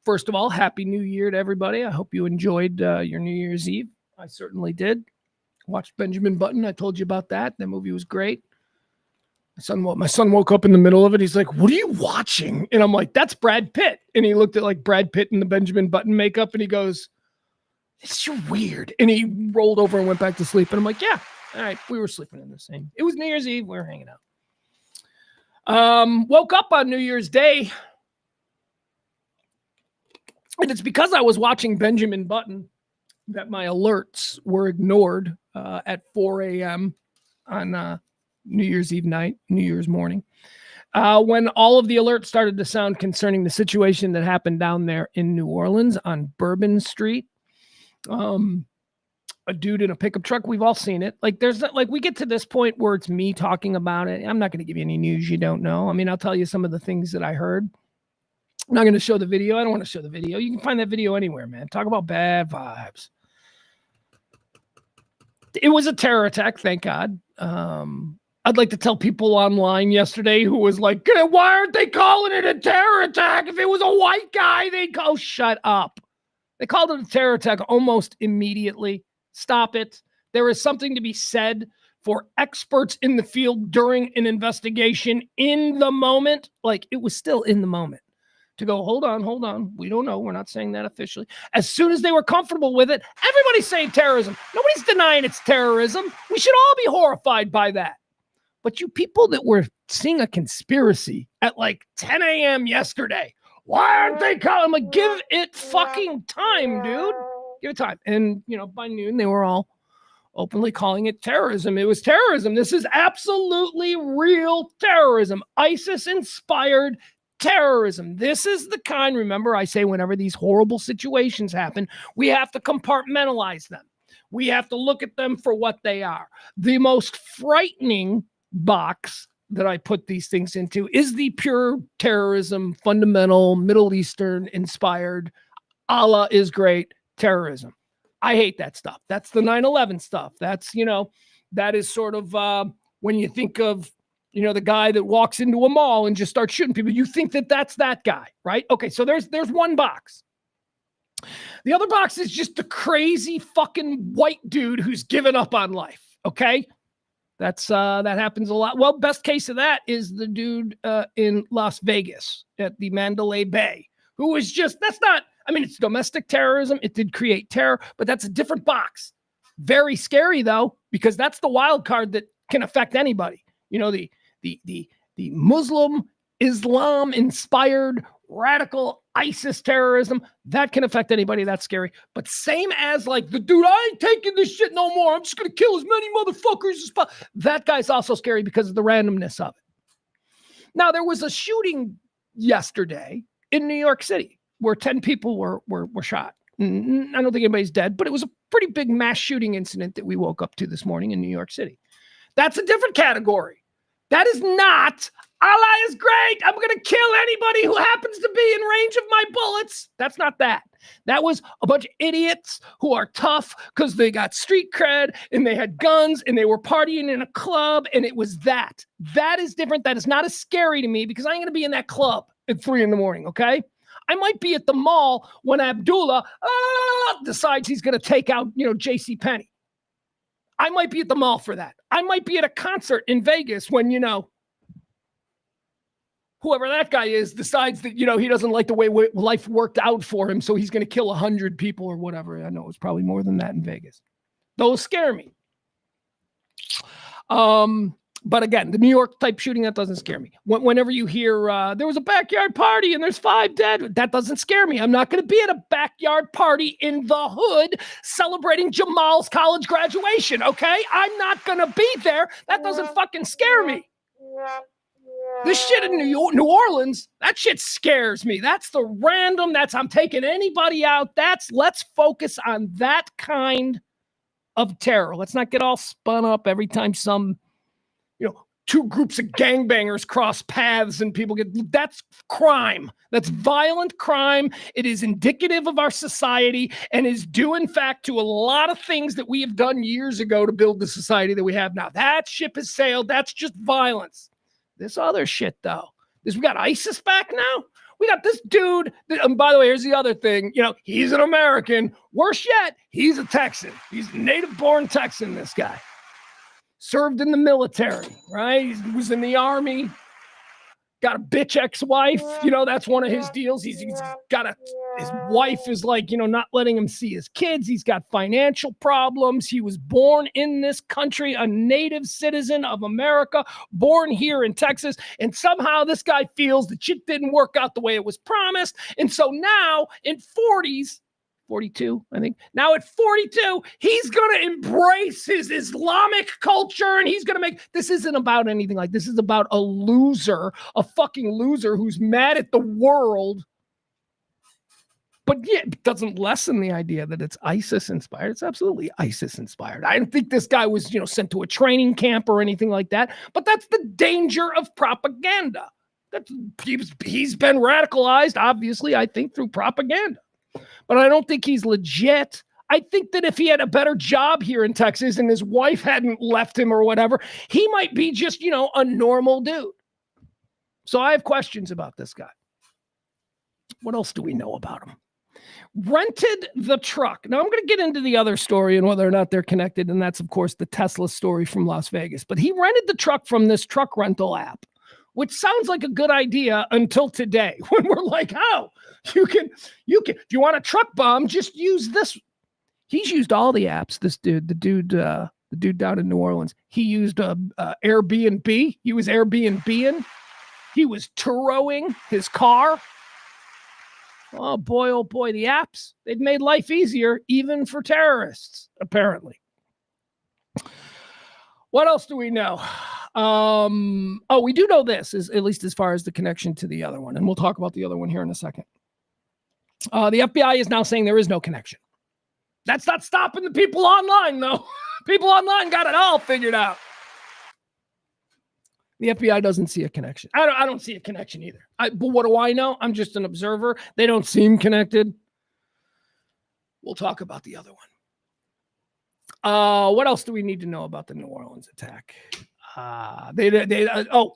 First of all, Happy New Year to everybody. I hope you enjoyed your New Year's Eve. I certainly did. Watched Benjamin Button. I told you about that. That movie was great. My son woke up in the middle of it. He's like, what are you watching? And I'm like, that's Brad Pitt. And he looked at like Brad Pitt in the Benjamin Button makeup and he goes, it's weird. And he rolled over and went back to sleep. And I'm like, yeah, all right. We were sleeping in the same. It was New Year's Eve. We were hanging out. Woke up on New Year's Day. And it's because I was watching Benjamin Button that my alerts were ignored at 4 a.m. on New Year's Eve night, New Year's morning, when all of the alerts started to sound concerning the situation that happened down there in New Orleans on Bourbon Street. A dude in a pickup truck. We've all seen it. Like we get to this point where it's me talking about it. I'm not going to give you any news you don't know. I mean, I'll tell you some of the things that I heard. I'm not going to show the video. I don't want to show the video. You can find that video anywhere, man. Talk about bad vibes. It was a terror attack. Thank God. I'd like to tell people online yesterday who was like, why aren't they calling it a terror attack? If it was a white guy, they'd go, shut up. They called it a terror attack almost immediately. Stop it. There is something to be said for experts in the field during an investigation in the moment. Like it was still in the moment to go, hold on. We don't know. We're not saying that officially. As soon as they were comfortable with it, everybody's saying terrorism. Nobody's denying it's terrorism. We should all be horrified by that. But you people that were seeing a conspiracy at like 10 a.m. yesterday, why aren't they calling? I'm like, give it fucking time, dude. Give it time. And, by noon, they were all openly calling it terrorism. It was terrorism. This is absolutely real terrorism. ISIS-inspired terrorism. This is the kind, remember, I say whenever these horrible situations happen, we have to compartmentalize them. We have to look at them for what they are. The most frightening box that I put these things into is the pure terrorism, fundamental, Middle Eastern inspired, Allah is great terrorism. I hate that stuff. That's the 9/11 stuff. That's, that is sort of when you think of, the guy that walks into a mall and just starts shooting people, you think that that's that guy, right? Okay, so there's one box. The other box is just the crazy fucking white dude who's given up on life, okay? That happens a lot. Well, best case of that is the dude in Las Vegas at the Mandalay Bay, who is just, it's domestic terrorism. It did create terror, but that's a different box. Very scary though, because that's the wild card that can affect anybody. The Muslim Islam inspired radical ISIS terrorism that can affect anybody. That's scary. But same as like the dude, I ain't taking this shit no more. I'm just going to kill as many motherfuckers as possible. That guy's also scary because of the randomness of it. Now, there was a shooting yesterday in New York City where 10 people were shot. I don't think anybody's dead, but it was a pretty big mass shooting incident that we woke up to this morning in New York City. That's a different category. That is not, Allah is great, I'm going to kill anybody who happens to be in range of my bullets. That's not that. That was a bunch of idiots who are tough because they got street cred and they had guns and they were partying in a club, and it was that. That is different. That is not as scary to me because I ain't going to be in that club at 3 a.m, okay? I might be at the mall when Abdullah decides he's going to take out, JCPenney. I might be at the mall for that. I might be at a concert in Vegas when, whoever that guy is decides that, he doesn't like the way life worked out for him, so he's going to kill 100 people or whatever. I know it's probably more than that in Vegas. Those scare me. But again, the New York type shooting, that doesn't scare me. Whenever you hear there was a backyard party and there's 5 dead, that doesn't scare me. I'm not going to be at a backyard party in the hood celebrating Jamal's college graduation, okay? I'm not going to be there. That doesn't fucking scare me. This shit in New Orleans, that shit scares me. That's the random, I'm taking anybody out. Let's focus on that kind of terror. Let's not get all spun up every time some 2 groups of gangbangers cross paths and people that's crime. That's violent crime. It is indicative of our society and is due, in fact, to a lot of things that we have done years ago to build the society that we have now. That ship has sailed. That's just violence. This other shit, though, we got ISIS back now. We got this dude. And by the way, here's the other thing. He's an American. Worse yet, he's a Texan. He's a native-born Texan, this guy. Served in the military, right? He was in the army. Got a bitch ex-wife. That's one of his deals. He's got his wife is like, not letting him see his kids. He's got financial problems. He was born in this country, a native citizen of America, born here in Texas. And somehow this guy feels that shit didn't work out the way it was promised. And so now in 42, I think. Now at 42, he's going to embrace his Islamic culture and he's going to this isn't about anything like this. Is about a loser, a fucking loser who's mad at the world. But yeah, it doesn't lessen the idea that it's ISIS inspired. It's absolutely ISIS inspired. I don't think this guy was, sent to a training camp or anything like that. But that's the danger of propaganda. He's been radicalized, obviously, I think, through propaganda. But I don't think he's legit. I think that if he had a better job here in Texas and his wife hadn't left him or whatever, he might be just, a normal dude. So I have questions about this guy. What else do we know about him? Rented the truck. Now I'm going to get into the other story and whether or not they're connected. And that's, of course, the Tesla story from Las Vegas. But he rented the truck from this truck rental app, which sounds like a good idea until today when we're like, oh, you can, if you want a truck bomb, just use this. He's used all the apps. This dude, the dude down in New Orleans, he used Airbnb. He was Airbnb-ing. He was Turoing his car. Oh boy, the apps, they've made life easier, even for terrorists, apparently. What else do we know? We do know this, at least as far as the connection to the other one. And we'll talk about the other one here in a second. The FBI is now saying there is no connection. That's not stopping the people online, though. People online got it all figured out. The FBI doesn't see a connection. I don't see a connection either. But what do I know? I'm just an observer. They don't seem connected. We'll talk about the other one. What else do we need to know about the New Orleans attack? Okay.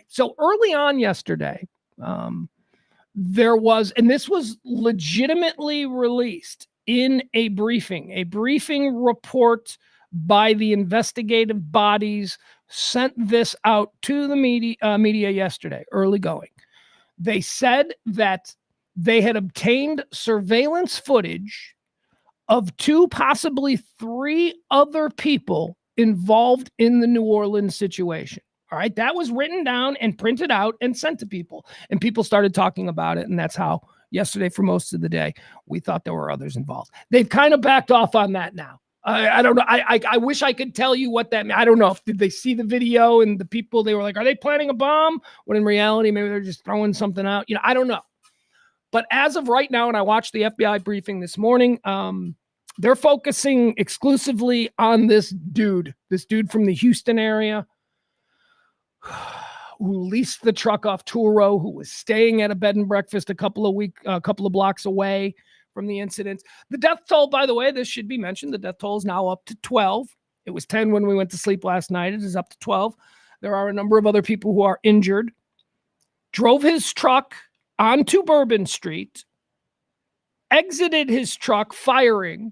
So early on yesterday, there was, and this was legitimately released in a briefing report by the investigative bodies sent this out to the media yesterday, early going. They said that they had obtained surveillance footage of 2, possibly 3 other people involved in the New Orleans situation. All right. That was written down and printed out and sent to people. And people started talking about it. And that's how yesterday, for most of the day, we thought there were others involved. They've kind of backed off on that now. I don't know. I wish I could tell you what that meant. I don't know. Did they see the video and the people, they were like, are they planning a bomb? When in reality, maybe they're just throwing something out. I don't know. But as of right now, and I watched the FBI briefing this morning, they're focusing exclusively on this dude from the Houston area who leased the truck off Turo, who was staying at a bed and breakfast a couple of blocks away from the incident. The death toll, by the way, this should be mentioned, the death toll is now up to 12. It was 10 when we went to sleep last night. It is up to 12. There are a number of other people who are injured. Drove his truck onto Bourbon Street, exited his truck firing.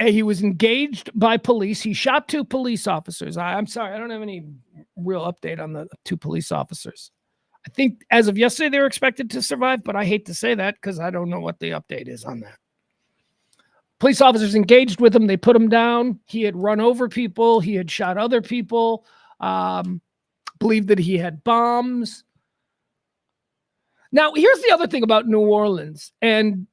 He was engaged by police. He shot 2 police officers. I'm sorry, I don't have any real update on the 2 police officers. I think as of yesterday, they were expected to survive, but I hate to say that because I don't know what the update is on that. Police officers engaged with him. They put him down. He had run over people. He had shot other people. Believed that he had bombs. Now, here's the other thing about New Orleans, and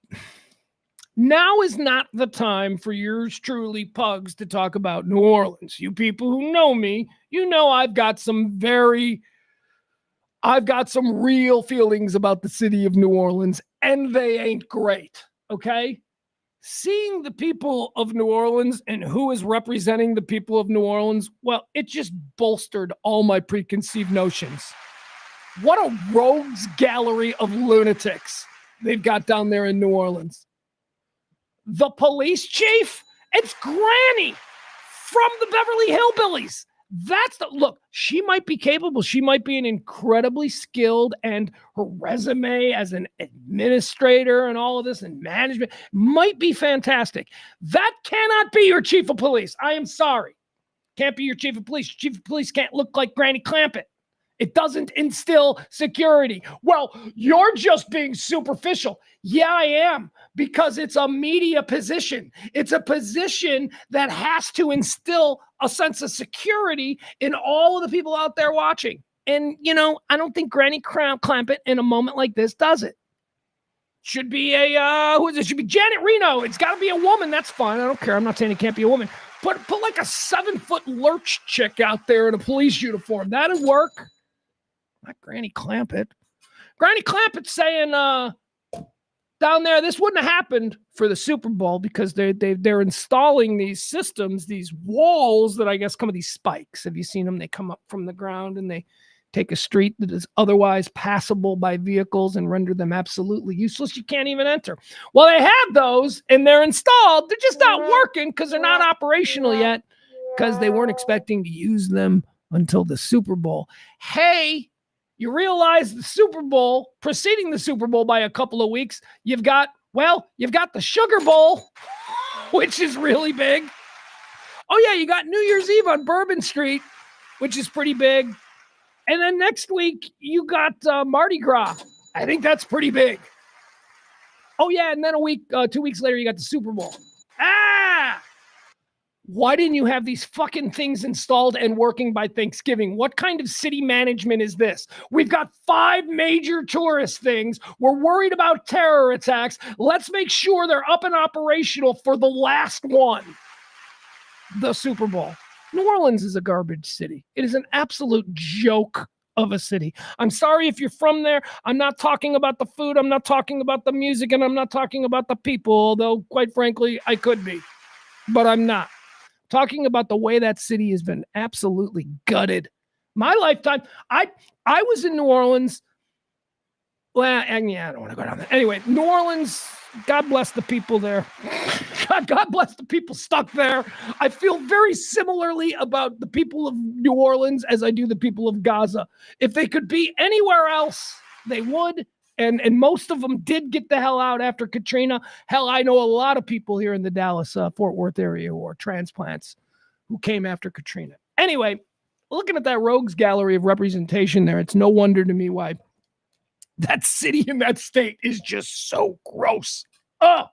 now is not the time for yours truly, Pugs, to talk about New Orleans. You people who know me, you know I've got some real feelings about the city of New Orleans, and they ain't great, okay? Seeing the people of New Orleans and who is representing the people of New Orleans, well, it just bolstered all my preconceived notions. What a rogues gallery of lunatics they've got down there in New Orleans. The police chief, it's Granny from the Beverly Hillbillies. Look, she might be capable. She might be an incredibly skilled, and her resume as an administrator and all of this and management might be fantastic. That cannot be your chief of police. I am sorry. Can't be your chief of police. Chief of police can't look like Granny Clampett. It doesn't instill security. Well, you're just being superficial. Yeah, I am, because it's a media position. It's a position that has to instill a sense of security in all of the people out there watching. And, I don't think Granny Clampett in a moment like this does it. Should be who is it? Should be Janet Reno. It's got to be a woman. That's fine. I don't care. I'm not saying it can't be a woman. Put like a 7-foot lurch chick out there in a police uniform. That'd work. Not Granny Clampett. Granny Clampett's saying down there, this wouldn't have happened for the Super Bowl because they're installing these systems, these walls that I guess come with these spikes. Have you seen them? They come up from the ground and they take a street that is otherwise passable by vehicles and render them absolutely useless. You can't even enter. Well, they have those and they're installed. They're just not working because they're not operational yet because they weren't expecting to use them until the Super Bowl. Hey, you realize the Super Bowl, preceding the Super Bowl by a couple of weeks, you've got the Sugar Bowl, which is really big. Oh, yeah, you got New Year's Eve on Bourbon Street, which is pretty big. And then next week, you got Mardi Gras. I think that's pretty big. Oh, yeah, and then 2 weeks later, you got the Super Bowl. Why didn't you have these fucking things installed and working by Thanksgiving? What kind of city management is this? We've got 5 major tourist things. We're worried about terror attacks. Let's make sure they're up and operational for the last one, the Super Bowl. New Orleans is a garbage city. It is an absolute joke of a city. I'm sorry if you're from there. I'm not talking about the food. I'm not talking about the music, and I'm not talking about the people, although quite frankly, I could be, but I'm not. talking about the way that city has been absolutely gutted. My lifetime, I was in New Orleans. Well, and yeah, I don't want to go down there. Anyway, New Orleans, God bless the people there. God bless the people stuck there. I feel very similarly about the people of New Orleans as I do the people of Gaza. If they could be anywhere else, they would. And most of them did get the hell out after Katrina. Hell, I know a lot of people here in the Dallas, Fort Worth area who are transplants who came after Katrina. Anyway, looking at that rogues gallery of representation there, it's no wonder to me why that city and that state is just so gross. Oh,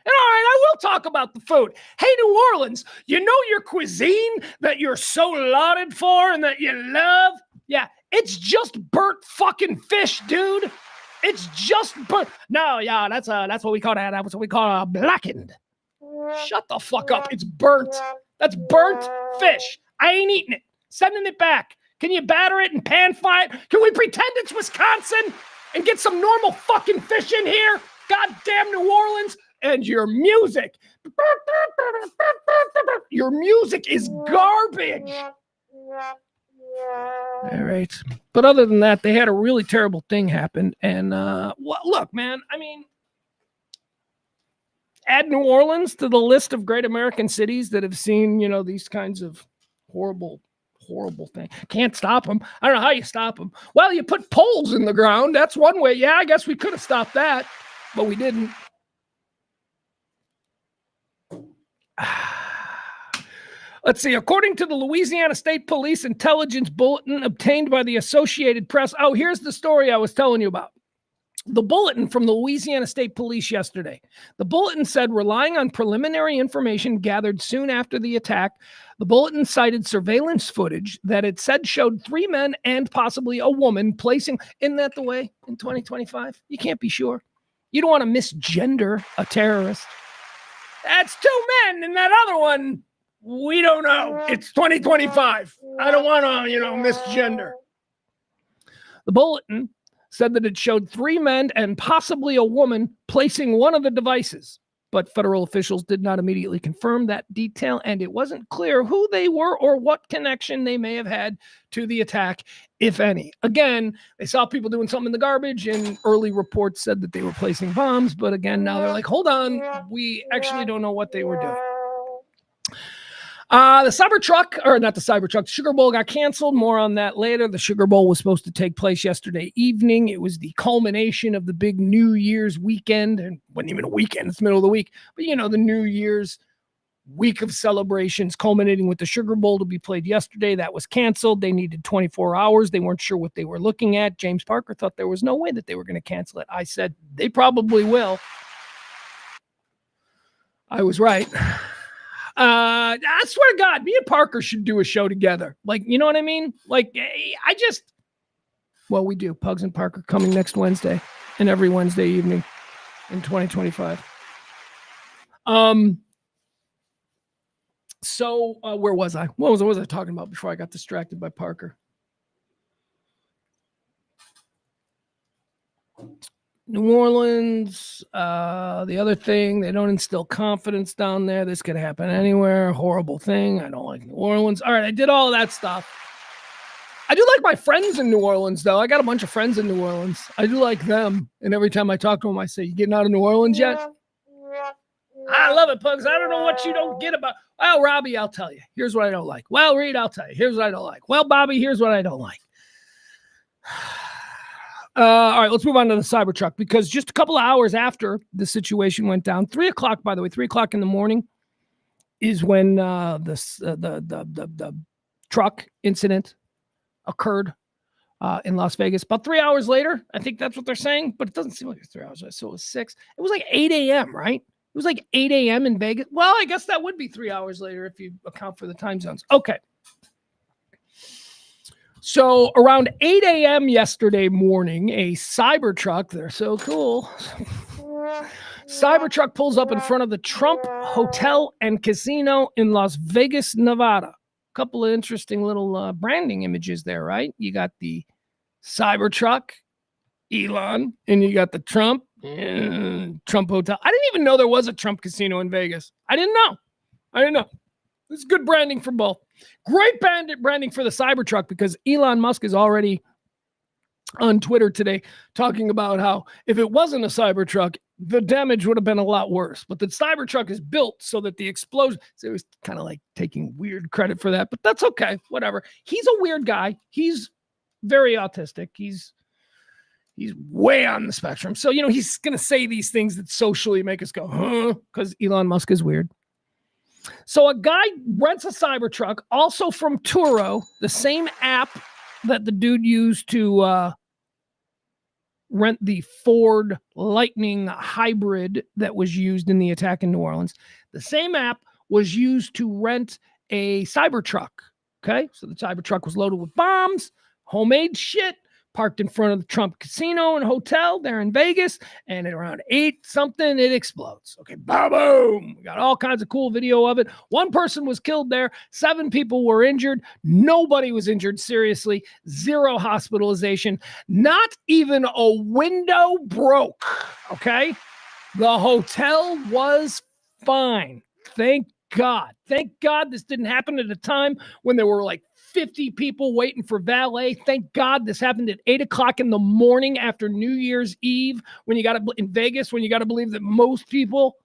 and all right, I will talk about the food. Hey, New Orleans, you know your cuisine that you're so lauded for and that you love? Yeah, it's just burnt fucking fish, dude. It's just burnt. No, yeah, that's what we call that. That's what we call blackened. Shut the fuck up. It's burnt. That's burnt fish. I ain't eating it. Sending it back. Can you batter it and pan fry it? Can we pretend it's Wisconsin and get some normal fucking fish in here? Goddamn New Orleans. And your music. Your music is garbage. All right. But other than that, they had a really terrible thing happen. And look, man, I mean, add New Orleans to the list of great American cities that have seen, these kinds of horrible thing. Can't stop them. I don't know how you stop them. Well, you put poles in the ground. That's one way. Yeah, I guess we could have stopped that, but we didn't. Let's see. According to the Louisiana State Police intelligence bulletin obtained by the Associated Press. Oh, here's the story I was telling you about. The bulletin from the Louisiana State Police yesterday. The bulletin said, relying on preliminary information gathered soon after the attack, the bulletin cited surveillance footage that it said showed 3 men and possibly a woman placing. Isn't that the way in 2025? You can't be sure. You don't want to misgender a terrorist. That's 2 men, and that other one, we don't know. It's 2025. I don't want to, misgender. The bulletin said that it showed 3 men and possibly a woman placing one of the devices, but federal officials did not immediately confirm that detail, and it wasn't clear who they were or what connection they may have had to the attack, if any. Again, they saw people doing something in the garbage, and early reports said that they were placing bombs, but again, now they're like, hold on, we actually don't know what they were doing. The Sugar Bowl got canceled. More on that later. The Sugar Bowl was supposed to take place yesterday evening. It was the culmination of the big New Year's weekend, and it wasn't even a weekend, it's the middle of the week, but the New Year's week of celebrations culminating with the Sugar Bowl to be played yesterday. That was canceled. They needed 24 hours. They weren't sure what they were looking at. James Parker thought there was no way that they were going to cancel it. I said, they probably will. I was right. I swear to God, me and Parker should do a show together. Like, you know what I mean? Like, we do. Pugs and Parker coming next Wednesday and every Wednesday evening in 2025. So where was I? What was I talking about before I got distracted by Parker? New Orleans, the other thing, they don't instill confidence down there. This could happen anywhere. Horrible thing. I don't like New Orleans. All right, I did all of that stuff. I do like my friends in New Orleans, though. I got a bunch of friends in New Orleans. I do like them. And every time I talk to them, I say, you getting out of New Orleans yet? I love it, Pugs. I don't know what you don't get about. Well, Robbie, I'll tell you. Here's what I don't like. Well, Reed, I'll tell you. Here's what I don't like. Well, Bobby, here's what I don't like. All right, let's move on to the Cybertruck, because just a couple of hours after the situation went down, 3 o'clock, by the way, 3 o'clock in the morning is when the truck incident occurred in Las Vegas. About 3 hours later, I think that's what they're saying, but it doesn't seem like it's 3 hours. So it was 6. It was like 8 a.m., right? It was like 8 a.m. in Vegas. Well, I guess that would be 3 hours later if you account for the time zones. Okay. So around 8 a.m. yesterday morning, a Cybertruck, they're so cool. Cybertruck pulls up in front of the Trump Hotel and Casino in Las Vegas, Nevada. A couple of interesting little branding images there, right? You got the Cybertruck, Elon, and you got the Trump Hotel. I didn't even know there was a Trump casino in Vegas. I didn't know. It's good branding for both. Great branding for the Cybertruck, because Elon Musk is already on Twitter today talking about how if it wasn't a Cybertruck, the damage would have been a lot worse. But the Cybertruck is built so that the explosion, so it was kind of like taking weird credit for that, but that's okay. Whatever. He's a weird guy. He's very autistic. He's way on the spectrum. So, he's going to say these things that socially make us go, huh? Because Elon Musk is weird. So a guy rents a Cybertruck, also from Turo, the same app that the dude used to rent the Ford Lightning hybrid that was used in the attack in New Orleans. The same app was used to rent a Cybertruck. Okay, so the Cybertruck was loaded with bombs, homemade shit, parked in front of the Trump Casino and Hotel there in Vegas, and at around 8 something, it explodes. Okay, boom! We got all kinds of cool video of it. 1 person was killed there. 7 people were injured. Nobody was injured seriously. 0 hospitalization. Not even a window broke. Okay, the hotel was fine. Thank God. Thank God this didn't happen at a time when there were like 50 people waiting for valet. Thank God this happened at 8 o'clock in the morning after New Year's Eve, when you got to, in Vegas, when you got to believe that most people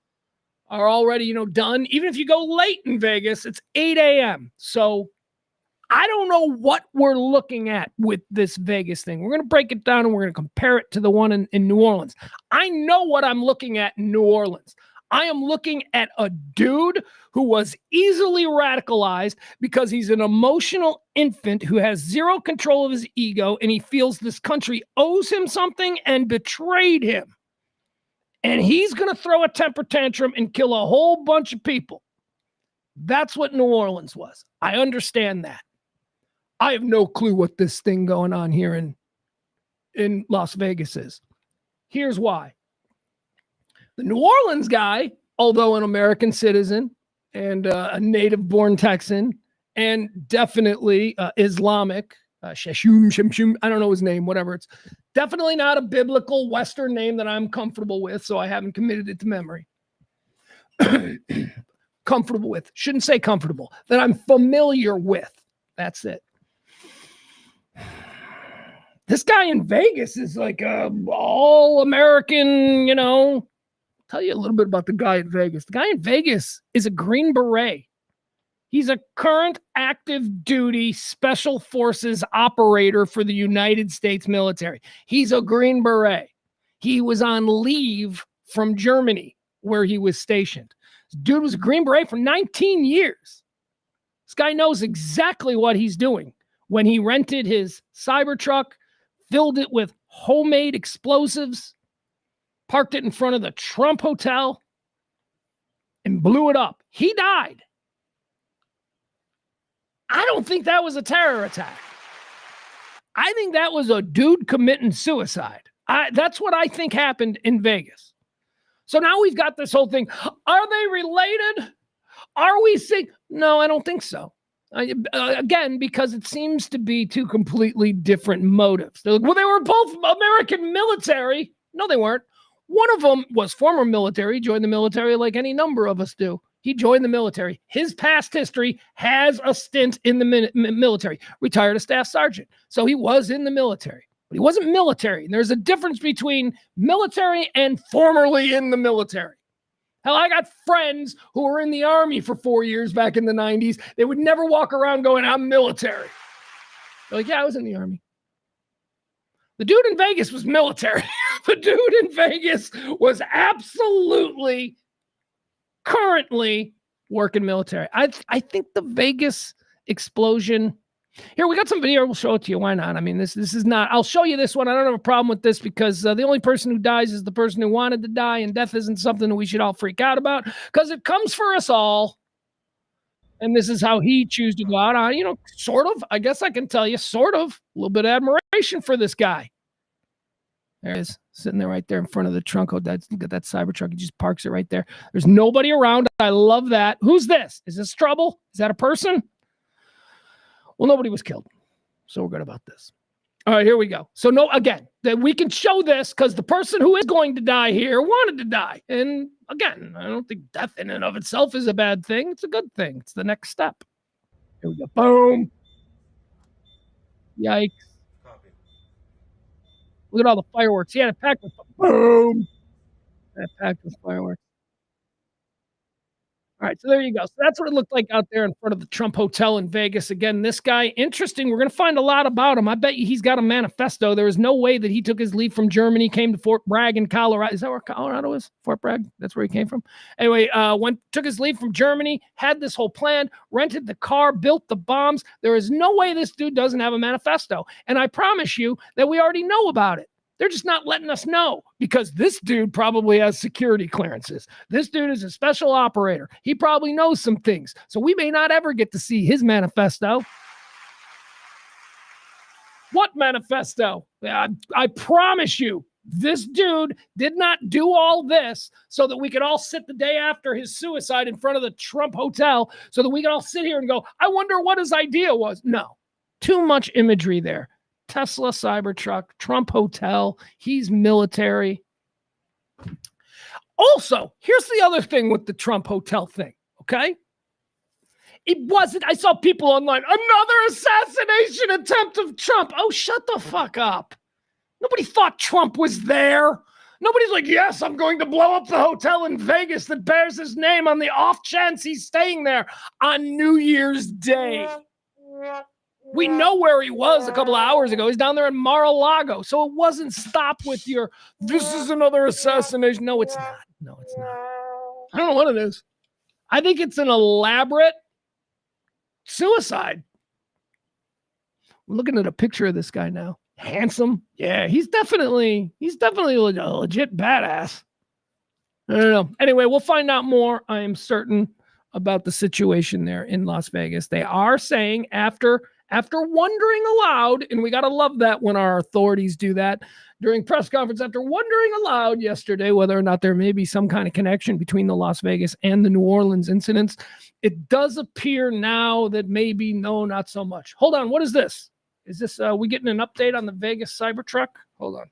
are already, done. Even if you go late in Vegas, it's 8 a.m. So I don't know what we're looking at with this Vegas thing. We're going to break it down and we're going to compare it to the one in New Orleans. I know what I'm looking at in New Orleans. I am looking at a dude who was easily radicalized because he's an emotional infant who has 0 control of his ego, and he feels this country owes him something and betrayed him. And he's going to throw a temper tantrum and kill a whole bunch of people. That's what New Orleans was. I understand that. I have no clue what this thing going on here in Las Vegas is. Here's why. The New Orleans guy, although an American citizen and a native-born Texan, and definitely Islamic, Shashum, I don't know his name, whatever. It's definitely not a biblical Western name that I'm comfortable with, so I haven't committed it to memory. Comfortable with. Shouldn't say comfortable. That I'm familiar with. That's it. This guy in Vegas is like all-American, Tell you a little bit about the guy in Vegas. The guy in Vegas is a Green Beret. He's a current active duty special forces operator for the United States military. He's a Green Beret. He was on leave from Germany where he was stationed. This dude was a Green Beret for 19 years. This guy knows exactly what he's doing. When he rented his Cybertruck, filled it with homemade explosives, parked it in front of the Trump Hotel, and blew it up. He died. I don't think that was a terror attack. I think that was a dude committing suicide. That's what I think happened in Vegas. So now we've got this whole thing. Are they related? Are we sick? No, I don't think so. Again, because it seems to be 2 completely different motives. They're like, well, they were both American military. No, they weren't. One of them was former military, joined the military like any number of us do. He joined the military. His past history has a stint in the military. Retired a staff sergeant. So he was in the military. But he wasn't military. And there's a difference between military and formerly in the military. Hell, I got friends who were in the Army for 4 years back in the 90s. They would never walk around going, I'm military. They're like, yeah, I was in the Army. The dude in Vegas was military. The dude in Vegas was absolutely currently working military. I think the Vegas explosion. Here, we got some video. We'll show it to you. Why not? I mean, this is not. I'll show you this one. I don't have a problem with this because the only person who dies is the person who wanted to die, and death isn't something that we should all freak out about because it comes for us all. And this is how he chooses to go out on, sort of. I guess I can tell you, sort of. A little bit of admiration for this guy. There he is, sitting there right there in front of the trunk. Oh, look at that Cybertruck. He just parks it right there. There's nobody around. I love that. Who's this? Is this trouble? Is that a person? Well, nobody was killed. So we're good about this. All right, here we go. So no, again, that we can show this because the person who is going to die here wanted to die. And again, I don't think death in and of itself is a bad thing. It's a good thing. It's the next step. Here we go. Boom. Yikes. Look at all the fireworks. He had it packed with boom. That packed with fireworks. All right, so there you go. So that's what it looked like out there in front of the Trump Hotel in Vegas. Again, this guy, interesting. We're going to find a lot about him. I bet you he's got a manifesto. There is no way that he took his leave from Germany, came to Fort Bragg in Colorado. Is that where Colorado is? Fort Bragg? That's where he came from. Anyway, took his leave from Germany, had this whole plan, rented the car, built the bombs. There is no way this dude doesn't have a manifesto. And I promise you that we already know about it. They're just not letting us know because this dude probably has security clearances. This dude is a special operator. He probably knows some things. So we may not ever get to see his manifesto. What manifesto? I promise you, this dude did not do all this so that we could all sit the day after his suicide in front of the Trump Hotel so that we could all sit here and go, I wonder what his idea was. No, too much imagery there. Tesla Cybertruck, Trump Hotel, he's military. Also, here's the other thing with the Trump Hotel thing, okay? It wasn't, I saw people online, another assassination attempt of Trump. Oh, shut the fuck up. Nobody thought Trump was there. Nobody's like, yes, I'm going to blow up the hotel in Vegas that bears his name on the off chance he's staying there on New Year's Day. We know where he was a couple of hours ago. He's down there in Mar-a-Lago. So it wasn't stop with your, this is another assassination. No, it's not. No, it's not. I don't know what it is. I think it's an elaborate suicide. We're looking at a picture of this guy now. Handsome. Yeah, he's definitely a legit badass. I don't know. Anyway, we'll find out more. I am certain about the situation there in Las Vegas. They are saying after wondering aloud, and we got to love that when our authorities do that during press conference, after wondering aloud yesterday whether or not there may be some kind of connection between the Las Vegas and the New Orleans incidents, it does appear now that maybe no, not so much. Hold on, what is this? Is this, we getting an update on the Vegas Cybertruck? Hold on.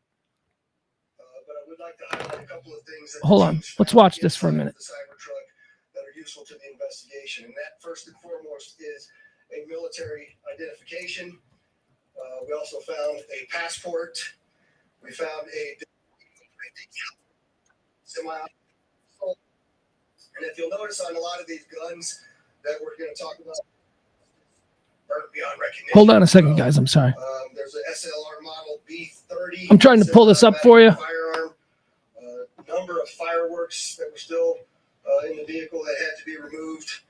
But I would like to highlight a couple of things. Hold on, let's watch this for a minute. The Cybertruck that are useful to the investigation, and that first and foremost is a military identification. We also found a passport. We found a semi. And if you'll notice on a lot of these guns that we're going to talk about, beyond recognition. Hold on a second, guys. I'm sorry. There's an SLR model B30. I'm trying to pull this up for you. Firearm. Number of fireworks that were still in the vehicle that had to be removed.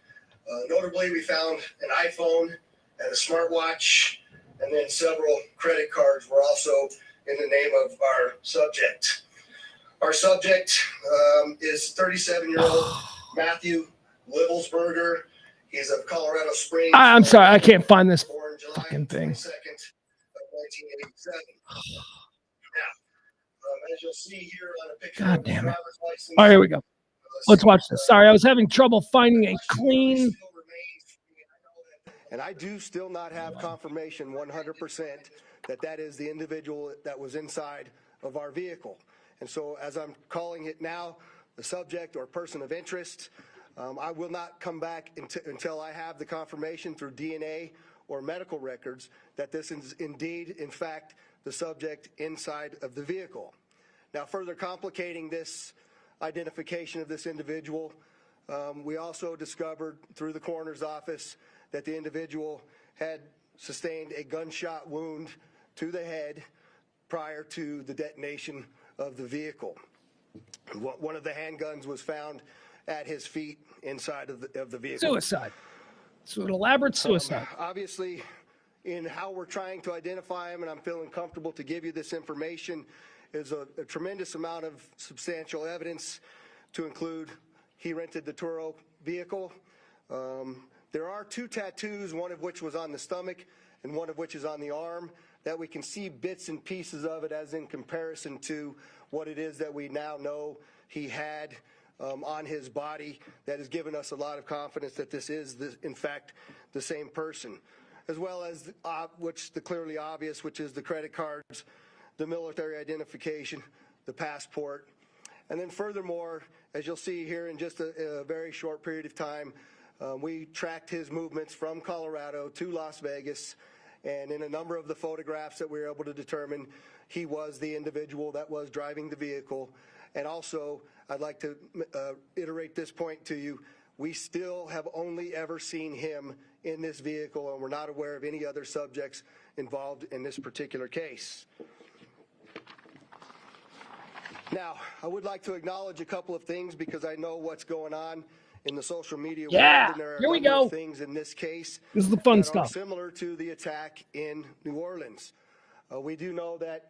Notably, we found an iPhone and a smartwatch, and then several credit cards were also in the name of our subject. Our subject is 37-year-old Matthew Livelsberger. He's of Colorado Springs. I'm sorry, I can't find this fucking thing. 22nd of 1987. Now, as you'll see here on a picture God of damn it. driver's license. All right, here we go. Let's watch this. Sorry, I was having trouble finding a clean. And I do still not have confirmation 100% that that is the individual that was inside of our vehicle. And so as I'm calling it now, the subject or person of interest, I will not come back until I have the confirmation through DNA or medical records that this is indeed, in fact, the subject inside of the vehicle. Now, further complicating this identification of this individual, we also discovered through the coroner's office that the individual had sustained a gunshot wound to the head prior to the detonation of the vehicle. One of the handguns was found at his feet inside of the vehicle. Suicide. So an elaborate suicide. Obviously, in how we're trying to identify him, and I'm feeling comfortable to give you this information, is a tremendous amount of substantial evidence to include he rented the Turo vehicle. There are 2 tattoos, one of which was on the stomach and one of which is on the arm, that we can see bits and pieces of it as in comparison to what it is that we now know he had on his body. That has given us a lot of confidence that this is, in fact, the same person. as well as the clearly obvious, which is the credit cards, the military identification, the passport. And then furthermore, as you'll see here in just a very short period of time, we tracked his movements from Colorado to Las Vegas, and in a number of the photographs that we were able to determine, he was the individual that was driving the vehicle. And also, I'd like to iterate this point to you. We still have only ever seen him in this vehicle, and we're not aware of any other subjects involved in this particular case. Now, I would like to acknowledge a couple of things because I know what's going on in the social media world, and there are a number of things in this case This is the fun that stuff. are similar to the attack in New Orleans. We do know that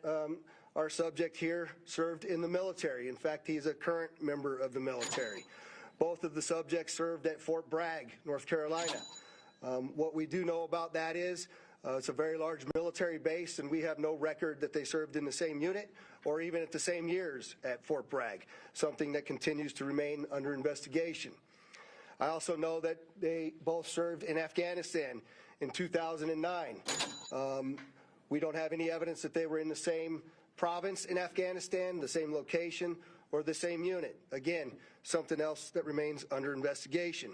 our subject here served in the military. In fact, he's a current member of the military. Both of the subjects served at Fort Bragg, North Carolina. What we do know about that is it's a very large military base, and we have no record that they served in the same unit or even at the same years at Fort Bragg, something that continues to remain under investigation. I also know that they both served in Afghanistan in 2009. We don't have any evidence that they were in the same province in Afghanistan, the same location, or the same unit. Again, something else that remains under investigation.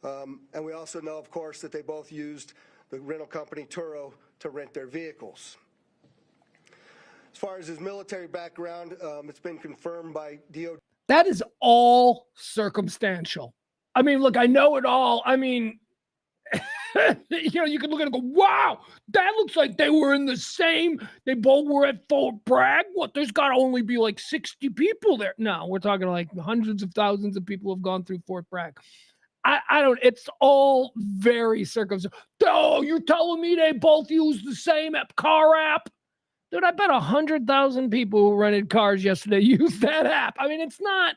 And we also know, of course, that they both used the rental company Turo to rent their vehicles. As far as his military background, it's been confirmed by DOD. That is all circumstantial. I mean, look, I know it all. I mean, you can look at it and go, wow, that looks like they were in the same, they both were at Fort Bragg. What, there's got to only be like 60 people there. No, we're talking like hundreds of thousands of people have gone through Fort Bragg. I don't, it's all very circumstantial. Oh, you're telling me they both use the same car app? Dude, I bet 100,000 people who rented cars yesterday used that app. I mean, it's not,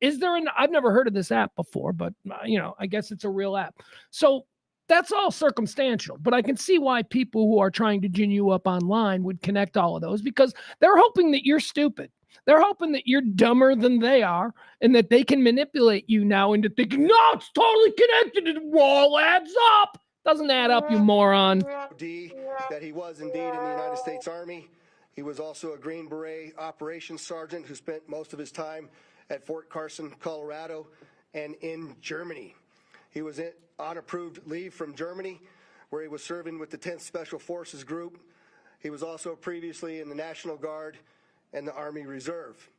I've never heard of this app before, but I guess it's a real app. So that's all circumstantial, but I can see why people who are trying to gin you up online would connect all of those because they're hoping that you're stupid. They're hoping that you're dumber than they are and that they can manipulate you now into thinking, no, it's totally connected. It all adds up. Doesn't add up, you moron. That he was indeed in the United States Army. He was also a Green Beret operations sergeant who spent most of his time at Fort Carson, Colorado, and in Germany. He was on approved leave from Germany, where he was serving with the 10th Special Forces Group. He was also previously in the National Guard and the Army Reserve.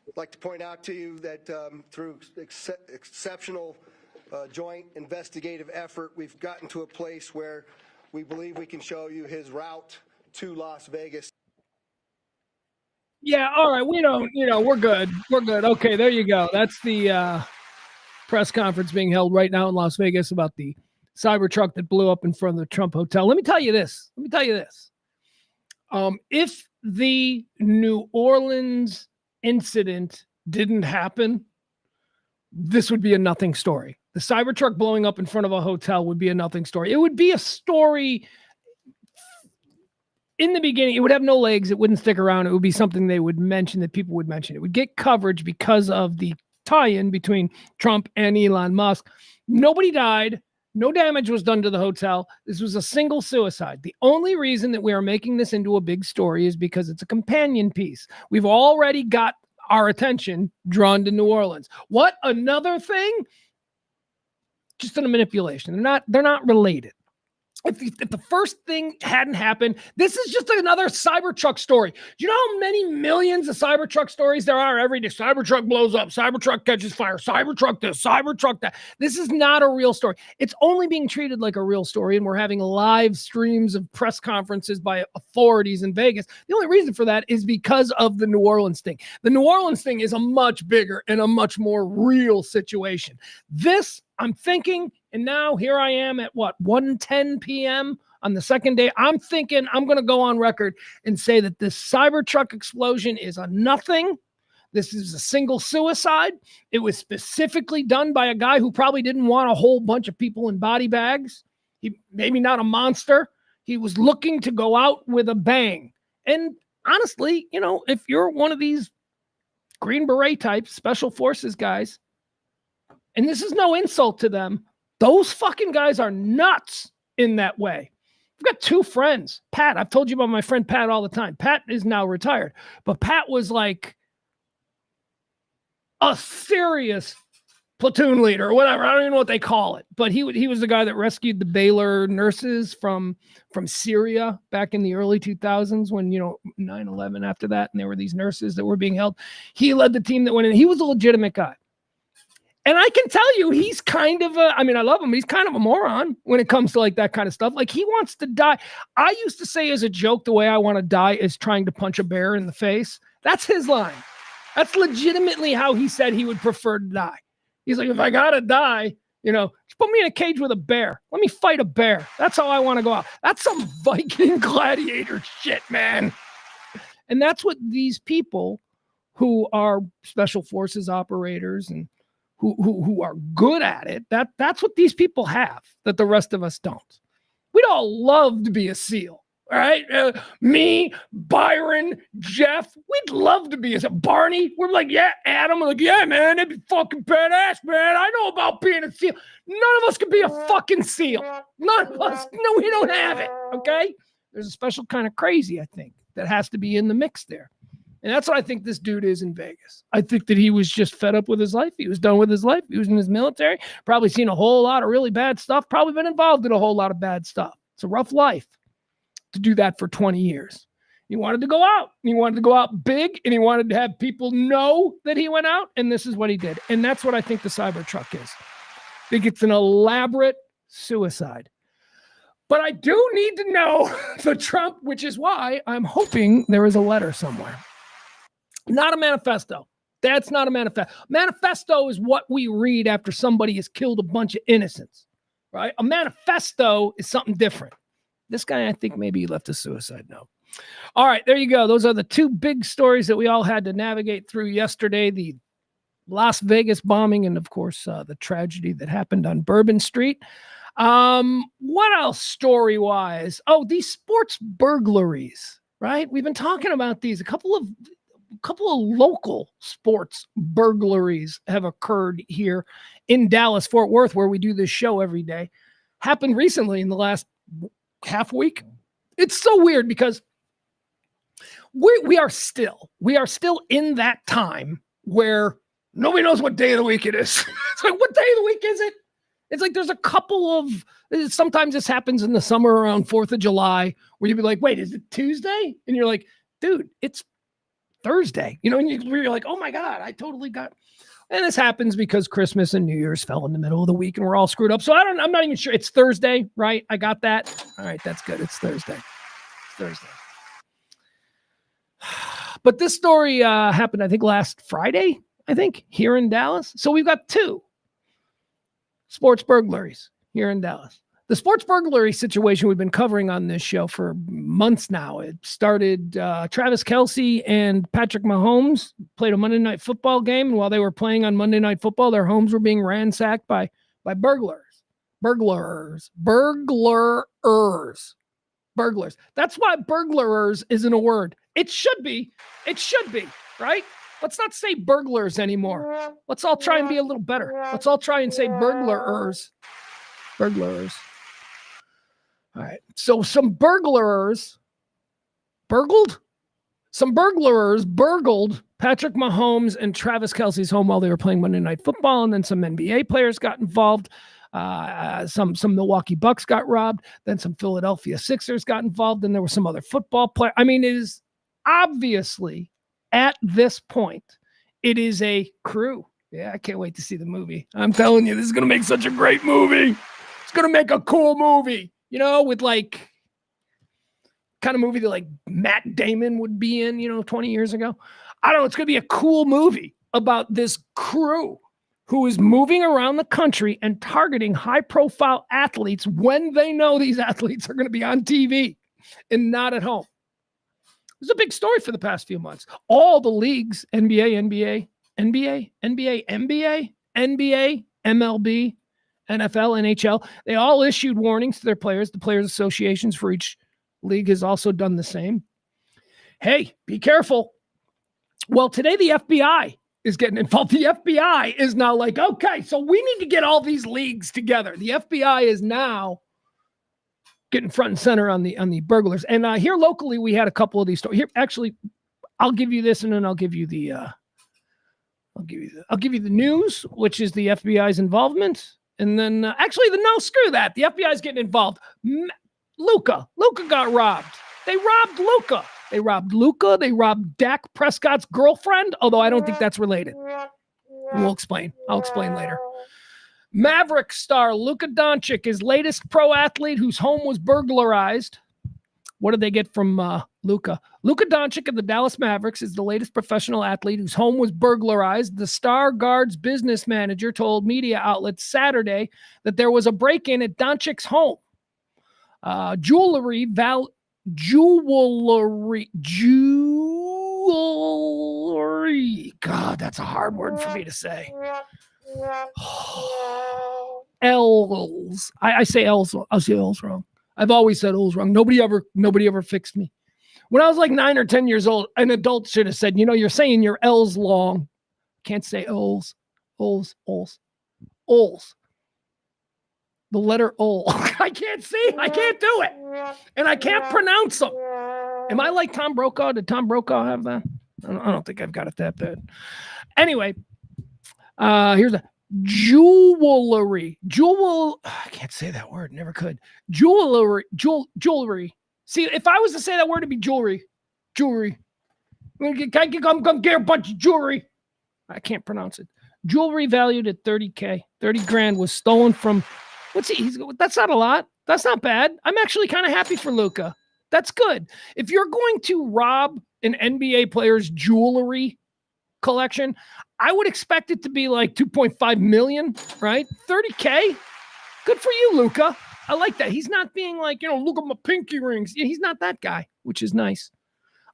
I'd like to point out to you that through exceptional joint investigative effort, we've gotten to a place where we believe we can show you his route to Las Vegas. Yeah, all right. We don't, we're good. We're good. Okay, there you go. That's the press conference being held right now in Las Vegas about the Cybertruck that blew up in front of the Trump Hotel. Let me tell you this. If the New Orleans incident didn't happen, this would be a nothing story. The Cybertruck blowing up in front of a hotel would be a nothing story. It would be a story in the beginning. It would have no legs. It wouldn't stick around. It would be something they would mention, that people would mention. It would get coverage because of the tie-in between Trump and Elon Musk. Nobody died. No damage was done to the hotel. This was a single suicide. The only reason that we are making this into a big story is because it's a companion piece. We've already got our attention drawn to New Orleans. What, another thing? Just a manipulation. They're not related. If the first thing hadn't happened, this is just another Cybertruck story. Do you know how many millions of Cybertruck stories there are every day? Cybertruck blows up, Cybertruck catches fire, Cybertruck this, Cybertruck that. This is not a real story. It's only being treated like a real story, and we're having live streams of press conferences by authorities in Vegas. The only reason for that is because of the New Orleans thing. The New Orleans thing is a much bigger and a much more real situation. This, I'm thinking, and now here I am at 1:10 p.m. on the second day. I'm thinking I'm going to go on record and say that this Cybertruck explosion is a nothing. This is a single suicide. It was specifically done by a guy who probably didn't want a whole bunch of people in body bags. He maybe not a monster. He was looking to go out with a bang. And honestly, if you're one of these Green Beret types, special forces guys, and this is no insult to them, those fucking guys are nuts. in that way. I've got two friends. Pat, I've told you about my friend Pat all the time. Pat is now retired, but Pat was like a serious platoon leader or whatever. I don't even know what they call it, but he was the guy that rescued the Baylor nurses from Syria back in the early 2000s when, 9/11 after that, and there were these nurses that were being held. He led the team that went in. He was a legitimate guy. And I can tell you, he's kind of I love him, but he's kind of a moron when it comes to like that kind of stuff. Like, he wants to die. I used to say as a joke, the way I want to die is trying to punch a bear in the face. That's his line. That's legitimately how he said he would prefer to die. He's like, if I got to die, just put me in a cage with a bear. Let me fight a bear. That's how I want to go out. That's some Viking gladiator shit, man. And that's what these people who are special forces operators and who are good at it, that's what these people have that the rest of us don't. We'd all love to be a SEAL, all right? Me, Byron, Jeff, we'd love to be a Barney. We're like, yeah, Adam, we're like, yeah, man, that'd be fucking badass, man. I know about being a SEAL. None of us can be a fucking SEAL. None of us. No, we don't have it, okay? There's a special kind of crazy, I think, that has to be in the mix there. And that's what I think this dude is in Vegas. I think that he was just fed up with his life. He was done with his life. He was in his military, probably seen a whole lot of really bad stuff, probably been involved in a whole lot of bad stuff. It's a rough life to do that for 20 years. He wanted to go out. He wanted to go out big, and he wanted to have people know that he went out, and this is what he did. And that's what I think the Cybertruck is. I think it's an elaborate suicide. But I do need to know the Trump, which is why I'm hoping there is a letter somewhere. Not a manifesto. That's not a manifesto. Manifesto is what we read after somebody has killed a bunch of innocents, right? A manifesto is something different. This guy, I think maybe he left a suicide note. All right, there you go. Those are the two big stories that we all had to navigate through yesterday. The Las Vegas bombing and, of course, the tragedy that happened on Bourbon Street. What else story-wise? Oh, these sports burglaries, right? We've been talking about these. A couple of local sports burglaries have occurred here in Dallas, Fort Worth, where we do this show every day. Happened recently in the last half week. It's so weird because we are still in that time where nobody knows what day of the week it is. It's like, what day of the week is it? It's like there's a couple of, sometimes this happens in the summer around 4th of July where you'd be like, wait, is it Tuesday? And you're like, dude, it's Thursday, and you're like, oh my God, I totally got. And this happens because Christmas and New Year's fell in the middle of the week and we're all screwed up. So I'm not even sure. It's Thursday, right? I got that. All right, that's good. It's Thursday. But this story happened, I think, last Friday, here in Dallas. So we've got two sports burglaries here in Dallas. The sports burglary situation we've been covering on this show for months now. It started Travis Kelce and Patrick Mahomes played a Monday Night Football game. And while they were playing on Monday Night Football, their homes were being ransacked by burglars. That's why burglars isn't a word. It should be, right? Let's not say burglars anymore. Let's all try and be a little better. Let's all try and say burglars. All right. So some burglars burgled Patrick Mahomes and Travis Kelce's home while they were playing Monday Night Football. And then some NBA players got involved. Some Milwaukee Bucks got robbed. Then some Philadelphia Sixers got involved. And there were some other football players. I mean, it is obviously at this point, it is a crew. Yeah, I can't wait to see the movie. I'm telling you, this is going to make such a great movie. It's going to make a cool movie. With like kind of movie that like Matt Damon would be in, 20 years ago. I don't know. It's going to be a cool movie about this crew who is moving around the country and targeting high profile athletes when they know these athletes are going to be on TV and not at home. It's a big story for the past few months. All the leagues, NBA, MLB, NFL, NHL, they all issued warnings to their players. The players' associations for each league has also done the same. Hey, be careful. Well, today the FBI is getting involved. The FBI is now like, okay, so we need to get all these leagues together. The FBI is now getting front and center on the burglars. And here locally, we had a couple of these stories. Here, actually, I'll give you this, and then I'll give you the news, which is the FBI's involvement, and then actually no, screw that. The FBI's getting involved. Luka got robbed. They robbed Luka. They robbed Luka. They robbed Dak Prescott's girlfriend, although I don't think that's related. We'll explain. I'll explain later. Maverick star Luka Doncic, his latest pro athlete whose home was burglarized. What did they get from Luka? Luka Doncic of the Dallas Mavericks is the latest professional athlete whose home was burglarized. The Star Guards business manager told media outlets Saturday that there was a break-in at Doncic's home. Jewelry. God, that's a hard word for me to say. L's. I say L's. I'll say L's wrong. I've always said L's wrong. Nobody ever fixed me. When I was like 9 or 10 years old, an adult should have said, you're saying your L's long. Can't say L's. L's. The letter O. I can't see. I can't do it. And I can't pronounce them. Am I like Tom Brokaw? Did Tom Brokaw have that? I don't think I've got it that bad. Anyway, here's a jewelry. I can't say that word. Never could. Jewelry. See, if I was to say that word, it'd be jewelry. Can I come get a bunch of jewelry? I can't pronounce it. Jewelry valued at $30K. 30 grand was stolen from. That's not a lot. That's not bad. I'm actually kind of happy for Luka. That's good. If you're going to rob an NBA player's jewelry collection, I would expect it to be like 2.5 million, right? 30K. Good for you, Luka. I like that. He's not being like, look at my pinky rings. Yeah, he's not that guy, which is nice.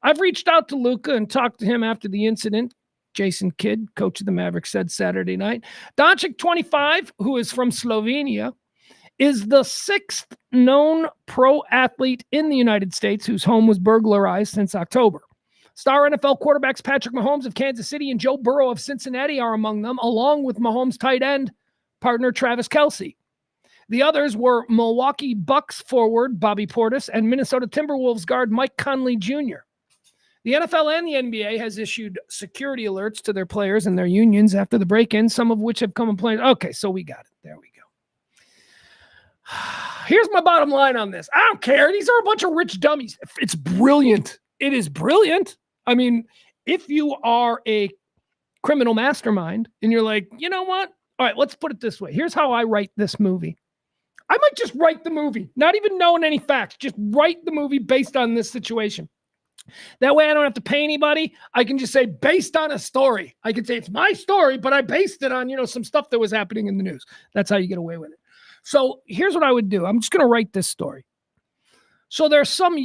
I've reached out to Luka and talked to him after the incident. Jason Kidd, coach of the Mavericks, said Saturday night. Doncic, 25, who is from Slovenia, is the 6th known pro athlete in the United States whose home was burglarized since October. Star NFL quarterbacks Patrick Mahomes of Kansas City and Joe Burrow of Cincinnati are among them, along with Mahomes' tight end partner Travis Kelce. The others were Milwaukee Bucks forward Bobby Portis and Minnesota Timberwolves guard Mike Conley Jr. The NFL and the NBA has issued security alerts to their players and their unions after the break-in, some of which have come and played. Okay, so we got it. There we go. Here's my bottom line on this. I don't care. These are a bunch of rich dummies. It's brilliant. It is brilliant. I mean, if you are a criminal mastermind and you're like, you know what? All right, let's put it this way. Here's how I write this movie. I might just write the movie, not even knowing any facts. Just write the movie based on this situation. That way I don't have to pay anybody. I can just say based on a story. I can say it's my story, but I based it on, some stuff that was happening in the news. That's how you get away with it. So here's what I would do. I'm just going to write this story. So there's some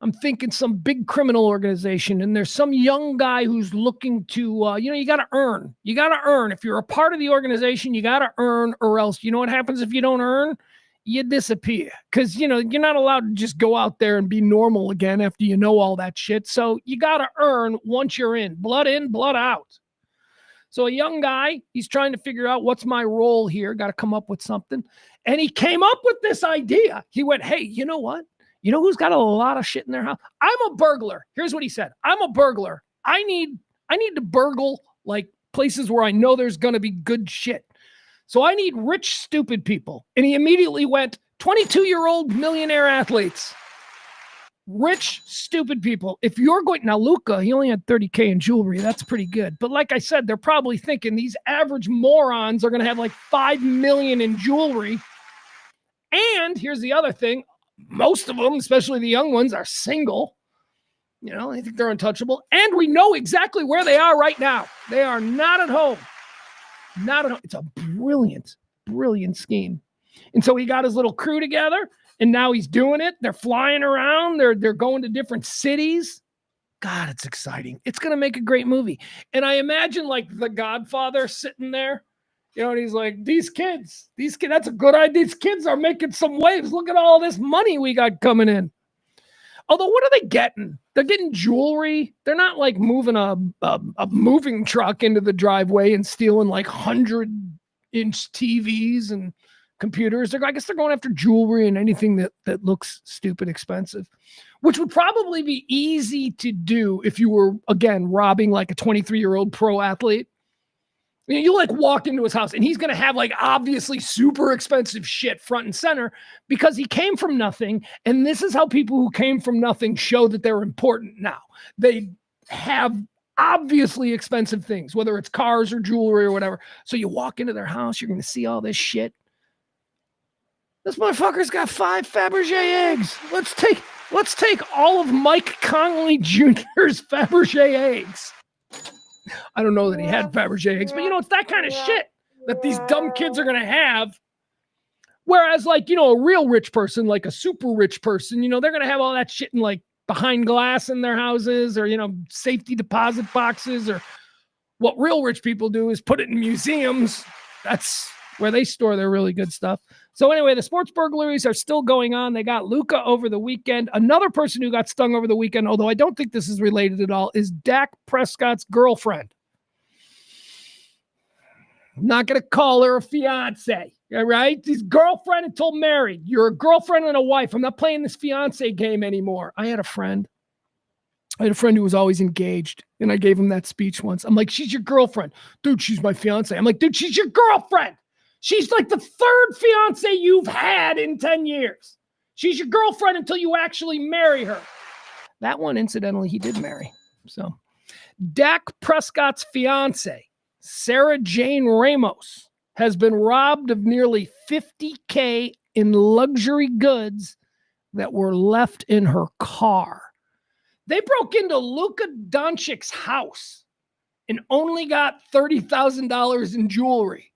I'm thinking some big criminal organization, and there's some young guy who's looking to, you got to earn. You got to earn. If you're a part of the organization, you got to earn, or else, what happens if you don't earn? You disappear. Because, you're not allowed to just go out there and be normal again after you know all that shit. So you got to earn once you're in, blood out. So a young guy, he's trying to figure out what's my role here. Got to come up with something. And he came up with this idea. He went, hey, you know what? You know who's got a lot of shit in their house? I'm a burglar. Here's what he said. I'm a burglar. I need to burgle like places where I know there's going to be good shit. So I need rich, stupid people. And he immediately went 22-year-old millionaire athletes. Rich, stupid people. If you're going now, Luka, he only had 30K in jewelry. That's pretty good. But like I said, they're probably thinking these average morons are going to have like 5 million in jewelry. And here's the other thing. Most of them, especially the young ones, are single. I think they're untouchable. And we know exactly where they are right now. They are not at home. Not at home. It's a brilliant, brilliant scheme. And so he got his little crew together. And now he's doing it. They're flying around. They're going to different cities. God, it's exciting. It's going to make a great movie. And I imagine like the Godfather sitting there, and he's like, these kids, that's a good idea. These kids are making some waves. Look at all this money we got coming in. Although, what are they getting? They're getting jewelry. They're not like moving a moving truck into the driveway and stealing like 100-inch TVs and computers. I guess they're going after jewelry and anything that looks stupid expensive, which would probably be easy to do if you were, again, robbing like a 23-year-old pro athlete. You like walk into his house and he's going to have like obviously super expensive shit front and center because he came from nothing. And this is how people who came from nothing show that they're important now. They have obviously expensive things, whether it's cars or jewelry or whatever. So you walk into their house, you're going to see all this shit. This motherfucker's got 5 Fabergé eggs. Let's take all of Mike Conley Jr.'s Fabergé eggs. I don't know that he had Fabergé eggs, but it's that kind of shit that these dumb kids are going to have. Whereas like, a real rich person, like a super rich person, they're going to have all that shit in like behind glass in their houses or, safety deposit boxes, or what real rich people do is put it in museums. That's where they store their really good stuff. So anyway, the sports burglaries are still going on. They got Luka over the weekend. Another person who got stung over the weekend, although I don't think this is related at all, is Dak Prescott's girlfriend. I'm not going to call her a fiance, all right? He's girlfriend until married. You're a girlfriend and a wife. I'm not playing this fiance game anymore. I had a friend who was always engaged, and I gave him that speech once. I'm like, she's your girlfriend. Dude, she's my fiance. I'm like, dude, she's your girlfriend. She's like the 3rd fiance you've had in 10 years. She's your girlfriend until you actually marry her. That one, incidentally, he did marry. So Dak Prescott's fiance, Sarah Jane Ramos, has been robbed of nearly $50K in luxury goods that were left in her car. They broke into Luka Doncic's house and only got $30,000 in jewelry.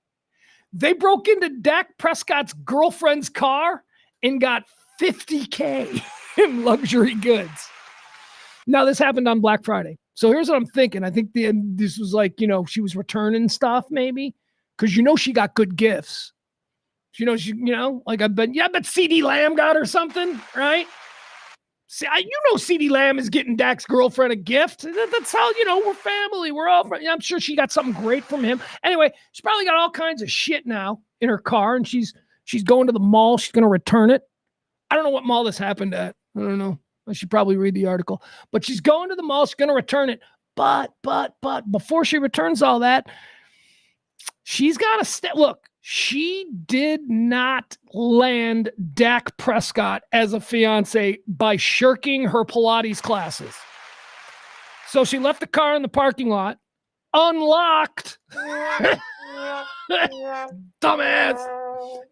They broke into Dak Prescott's girlfriend's car and got $50K in luxury goods. Now, this happened on Black Friday. So here's what I'm thinking. I think this was like, she was returning stuff maybe because, she got good gifts. Like I bet CeeDee Lamb got her something, right? See, CeeDee Lamb is getting Dak's girlfriend a gift. That's how, we're family. We're all, I'm sure she got something great from him. Anyway, she's probably got all kinds of shit now in her car, and she's going to the mall. She's going to return it. I don't know what mall this happened at. I don't know. I should probably read the article. But she's going to the mall. She's going to return it. But before she returns all that, she's got to look. She did not land Dak Prescott as a fiance by shirking her Pilates classes. So she left the car in the parking lot, unlocked, dumbass,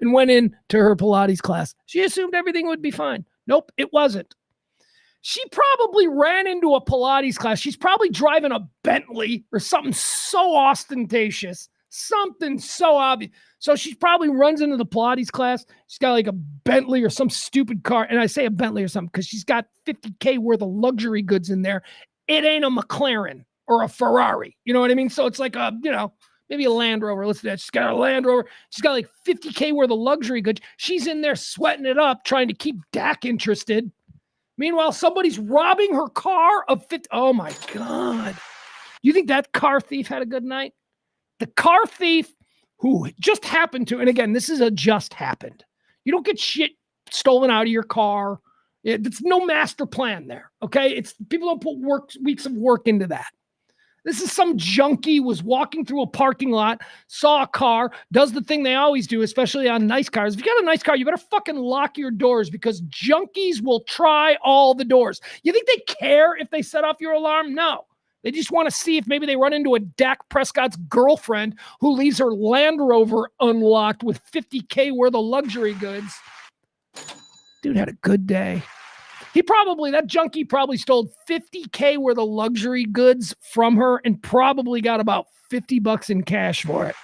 and went into her Pilates class. She assumed everything would be fine. Nope, it wasn't. She probably ran into a Pilates class. She's probably driving a Bentley or something so ostentatious, something so obvious. So she probably runs into the Pilates class. She's got like a Bentley or some stupid car. And I say a Bentley or something because she's got $50K worth of luxury goods in there. It ain't a McLaren or a Ferrari. You know what I mean? So it's like a, maybe a Land Rover. Listen to that. She's got a Land Rover. She's got like $50K worth of luxury goods. She's in there sweating it up, trying to keep Dak interested. Meanwhile, somebody's robbing her car of $50. Oh my God. You think that car thief had a good night? The car thief who just happened to, and again, this is a just happened. You don't get shit stolen out of your car. It's no master plan there. Okay. It's people don't put weeks of work into that. This is some junkie was walking through a parking lot, saw a car, does the thing they always do, especially on nice cars. If you got a nice car, you better fucking lock your doors because junkies will try all the doors. You think they care if they set off your alarm? No. They just want to see if maybe they run into a Dak Prescott's girlfriend who leaves her Land Rover unlocked with $50K worth of luxury goods. Dude had a good day. That junkie probably stole $50K worth of luxury goods from her and probably got about $50 in cash for it.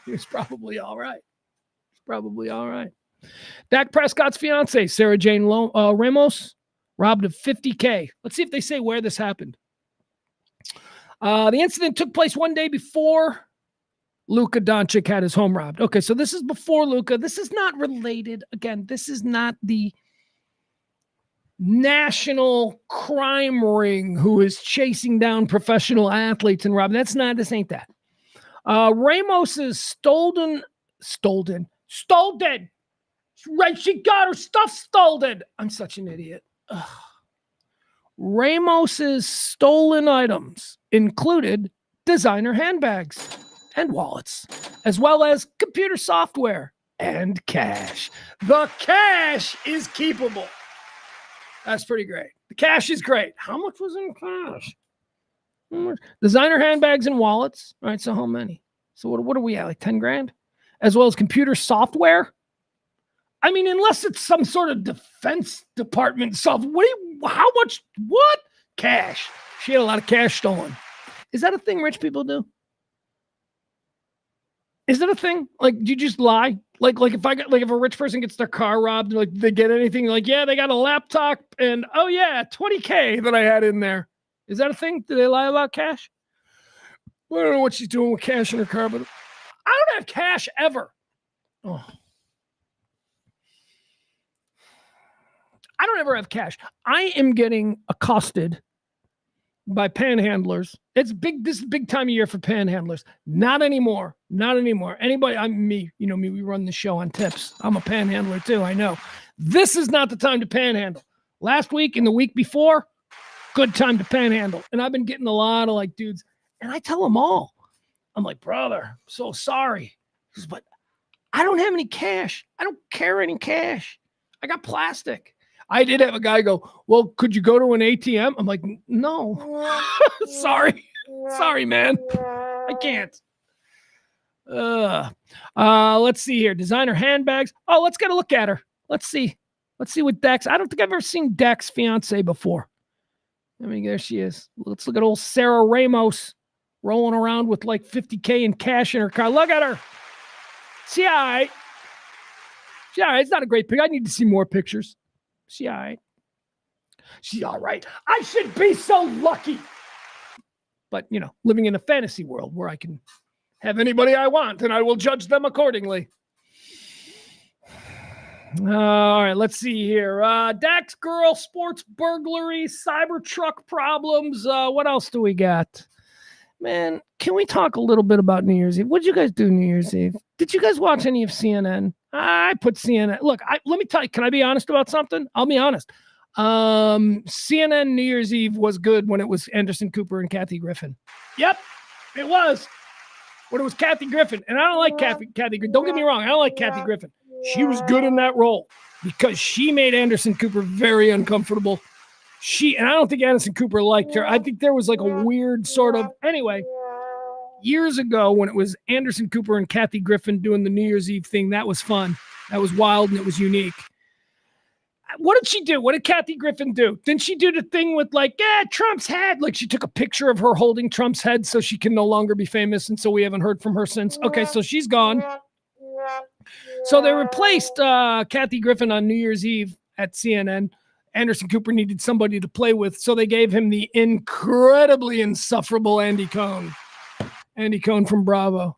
He was probably all right. Dak Prescott's fiance, Sarah Jane Ramos, robbed of $50K. Let's see if they say where this happened. The incident took place one day before Luka Doncic had his home robbed. Okay, so this is before Luka. This is not related. Again, this is not the national crime ring who is chasing down professional athletes and robbing. This ain't that. Ramos's stolen Stolen. Right, she got her stuff stolen. I'm such an idiot. Ugh. Ramos's stolen items included designer handbags and wallets, as well as computer software and cash. The cash is keepable. That's pretty great. The cash is great. How much was in cash? Designer handbags and wallets. All right, so how many? So what are we at, like 10 grand? As well as computer software? I mean, unless it's some sort of defense department software. How much? What? Cash. She had a lot of cash stolen. Is that a thing rich people do? Is that a thing? Like, do you just lie? Like if a rich person gets their car robbed, like they get anything, like, yeah, they got a laptop and oh yeah, $20K that I had in there. Is that a thing? Do they lie about cash? I don't know what she's doing with cash in her car, but I don't have cash ever. Oh. I don't ever have cash. I am getting accosted by panhandlers. It's big. This is big time of year for panhandlers. Not anymore. Anybody, I'm me. You know me. We run the show on tips. I'm a panhandler too. I know. This is not the time to panhandle. Last week and the week before, good time to panhandle. And I've been getting a lot of like dudes, and I tell them all. I'm like, brother, I'm so sorry. He goes, but I don't have any cash. I don't carry any cash. I got plastic. I did have a guy go, well, could you go to an ATM? I'm like, no. Sorry, man. I can't. Let's see here. Designer handbags. Oh, let's get a look at her. Let's see what Dex. I don't think I've ever seen Dex fiance before. I mean, there she is. Let's look at old Sarah Ramos rolling around with like 50K in cash in her car. Look at her. She all right. It's not a great picture. I need to see more pictures. She all right. She's all right. I should be so lucky. But, you know, living in a fantasy world where I can have anybody I want and I will judge them accordingly. All right, let's see here. Dax girl, sports burglary, Cybertruck problems. What else do we got? Man, can we talk a little bit about New Year's Eve? What did you guys do New Year's Eve? Did you guys watch any of CNN? I put CNN. Look, let me tell you, can I be honest about something? I'll be honest. CNN New Year's Eve was good when it was Anderson Cooper and Kathy Griffin. Yep, it was. When it was Kathy Griffin. And I don't like Kathy Griffin. Don't get me wrong. I don't like Kathy Griffin. She was good in that role because she made Anderson Cooper very uncomfortable. And I don't think Anderson Cooper liked her. I think there was like a weird sort of, anyway, years ago when it was Anderson Cooper and Kathy Griffin doing the New Year's Eve thing, that was fun. That was wild and it was unique. What did she do? What did Kathy Griffin do? Didn't she do the thing with like, yeah, Trump's head? Like she took a picture of her holding Trump's head so she can no longer be famous. And so we haven't heard from her since. Okay, so she's gone. So they replaced Kathy Griffin on New Year's Eve at CNN. Anderson Cooper needed somebody to play with. So they gave him the incredibly insufferable Andy Cohen. Andy Cohen from Bravo.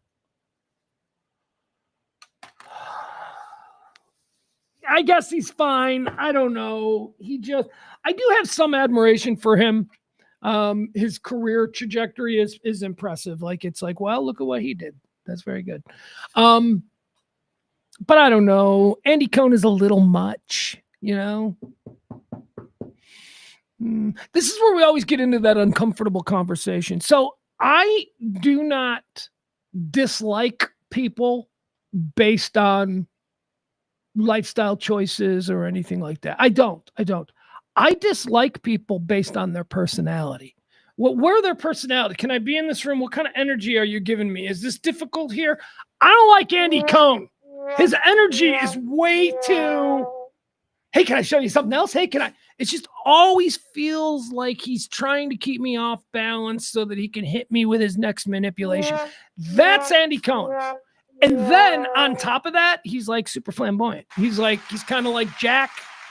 I guess he's fine. I don't know. I do have some admiration for him. His career trajectory is impressive. Like, it's like, well, look at what he did. That's very good. But I don't know. Andy Cohen is a little much, you know? This is where we always get into that uncomfortable conversation. So I do not dislike people based on lifestyle choices or anything like that. I don't. I dislike people based on their personality. Where their personality? Can I be in this room? What kind of energy are you giving me? Is this difficult here? I don't like Andy Cohen. His energy is way too, hey, can I show you something else? Hey, it just always feels like he's trying to keep me off balance so that he can hit me with his next manipulation. That's Andy Cohen. And then on top of that, he's like super flamboyant. He's kind of like Jack.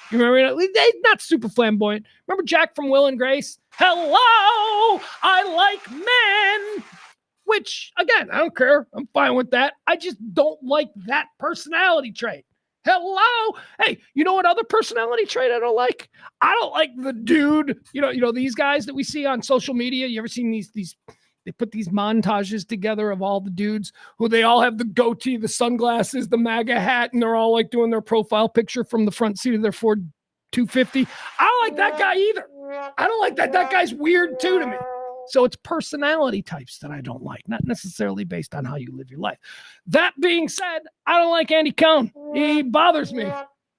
You remember? He's not super flamboyant. Remember Jack from Will and Grace? Hello, I like men. Which, again, I don't care. I'm fine with that. I just don't like that personality trait. Hello. Hey, you know what other personality trait I don't like? I don't like the dude, you know, these guys that we see on social media. You ever seen these They put these montages together of all the dudes who they all have the goatee, the sunglasses, the MAGA hat, and they're all like doing their profile picture from the front seat of their Ford 250. I don't like that guy either. I don't like that. That guy's weird too to me. So it's personality types that I don't like, not necessarily based on how you live your life. That being said, I don't like Andy Cohen. He bothers me.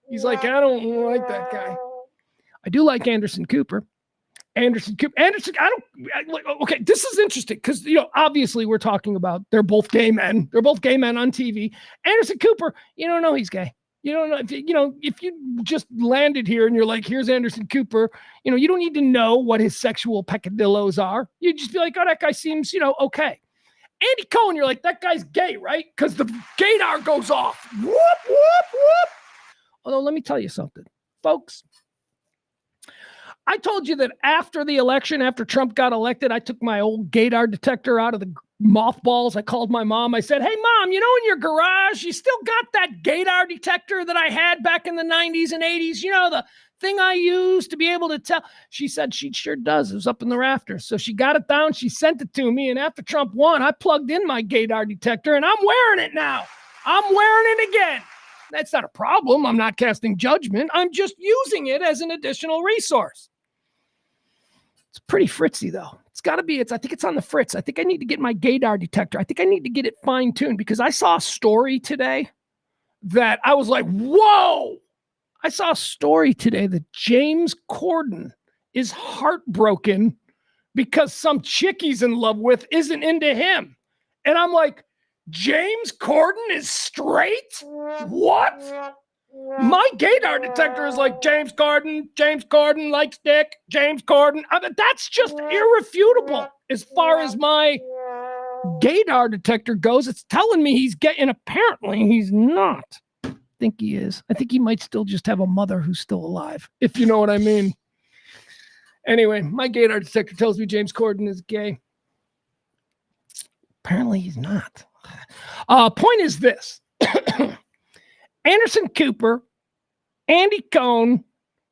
He's like, I don't like that guy. I do like Anderson Cooper. Anderson, okay, this is interesting because, obviously we're talking about they're both gay men. They're both gay men on TV. Anderson Cooper, you don't know he's gay. You don't know if you just landed here and you're like, here's Anderson Cooper, you don't need to know what his sexual peccadillos are. You just be like, oh, that guy seems, okay. Andy Cohen, you're like, that guy's gay, right? Because the gaydar goes off. Whoop, whoop, whoop. Although, let me tell you something, folks. I told you that after the election, after Trump got elected, I took my old gaydar detector out of the mothballs. I called my mom. I said, hey, Mom, in your garage, you still got that gaydar detector that I had back in the 90s and 80s? The thing I used to be able to tell. She said she sure does. It was up in the rafters. So she got it down. She sent it to me. And after Trump won, I plugged in my gaydar detector, and I'm wearing it now. I'm wearing it again. That's not a problem. I'm not casting judgment. I'm just using it as an additional resource. It's pretty fritzy, though. It's got to be. I think it's on the fritz. I think I need to get my gaydar detector. I think I need to get it fine-tuned because I saw a story today that I was like, whoa! I saw a story today that James Corden is heartbroken because some chick he's in love with isn't into him. And I'm like, James Corden is straight? What? My gaydar detector is like, James Corden likes dick, James Corden. That's just irrefutable as far as my gaydar detector goes. It's telling me he's gay, and apparently he's not. I think he is. I think he might still just have a mother who's still alive, if you know what I mean. Anyway, my gaydar detector tells me James Corden is gay. Apparently he's not. Point is this. Anderson Cooper, Andy Cohen,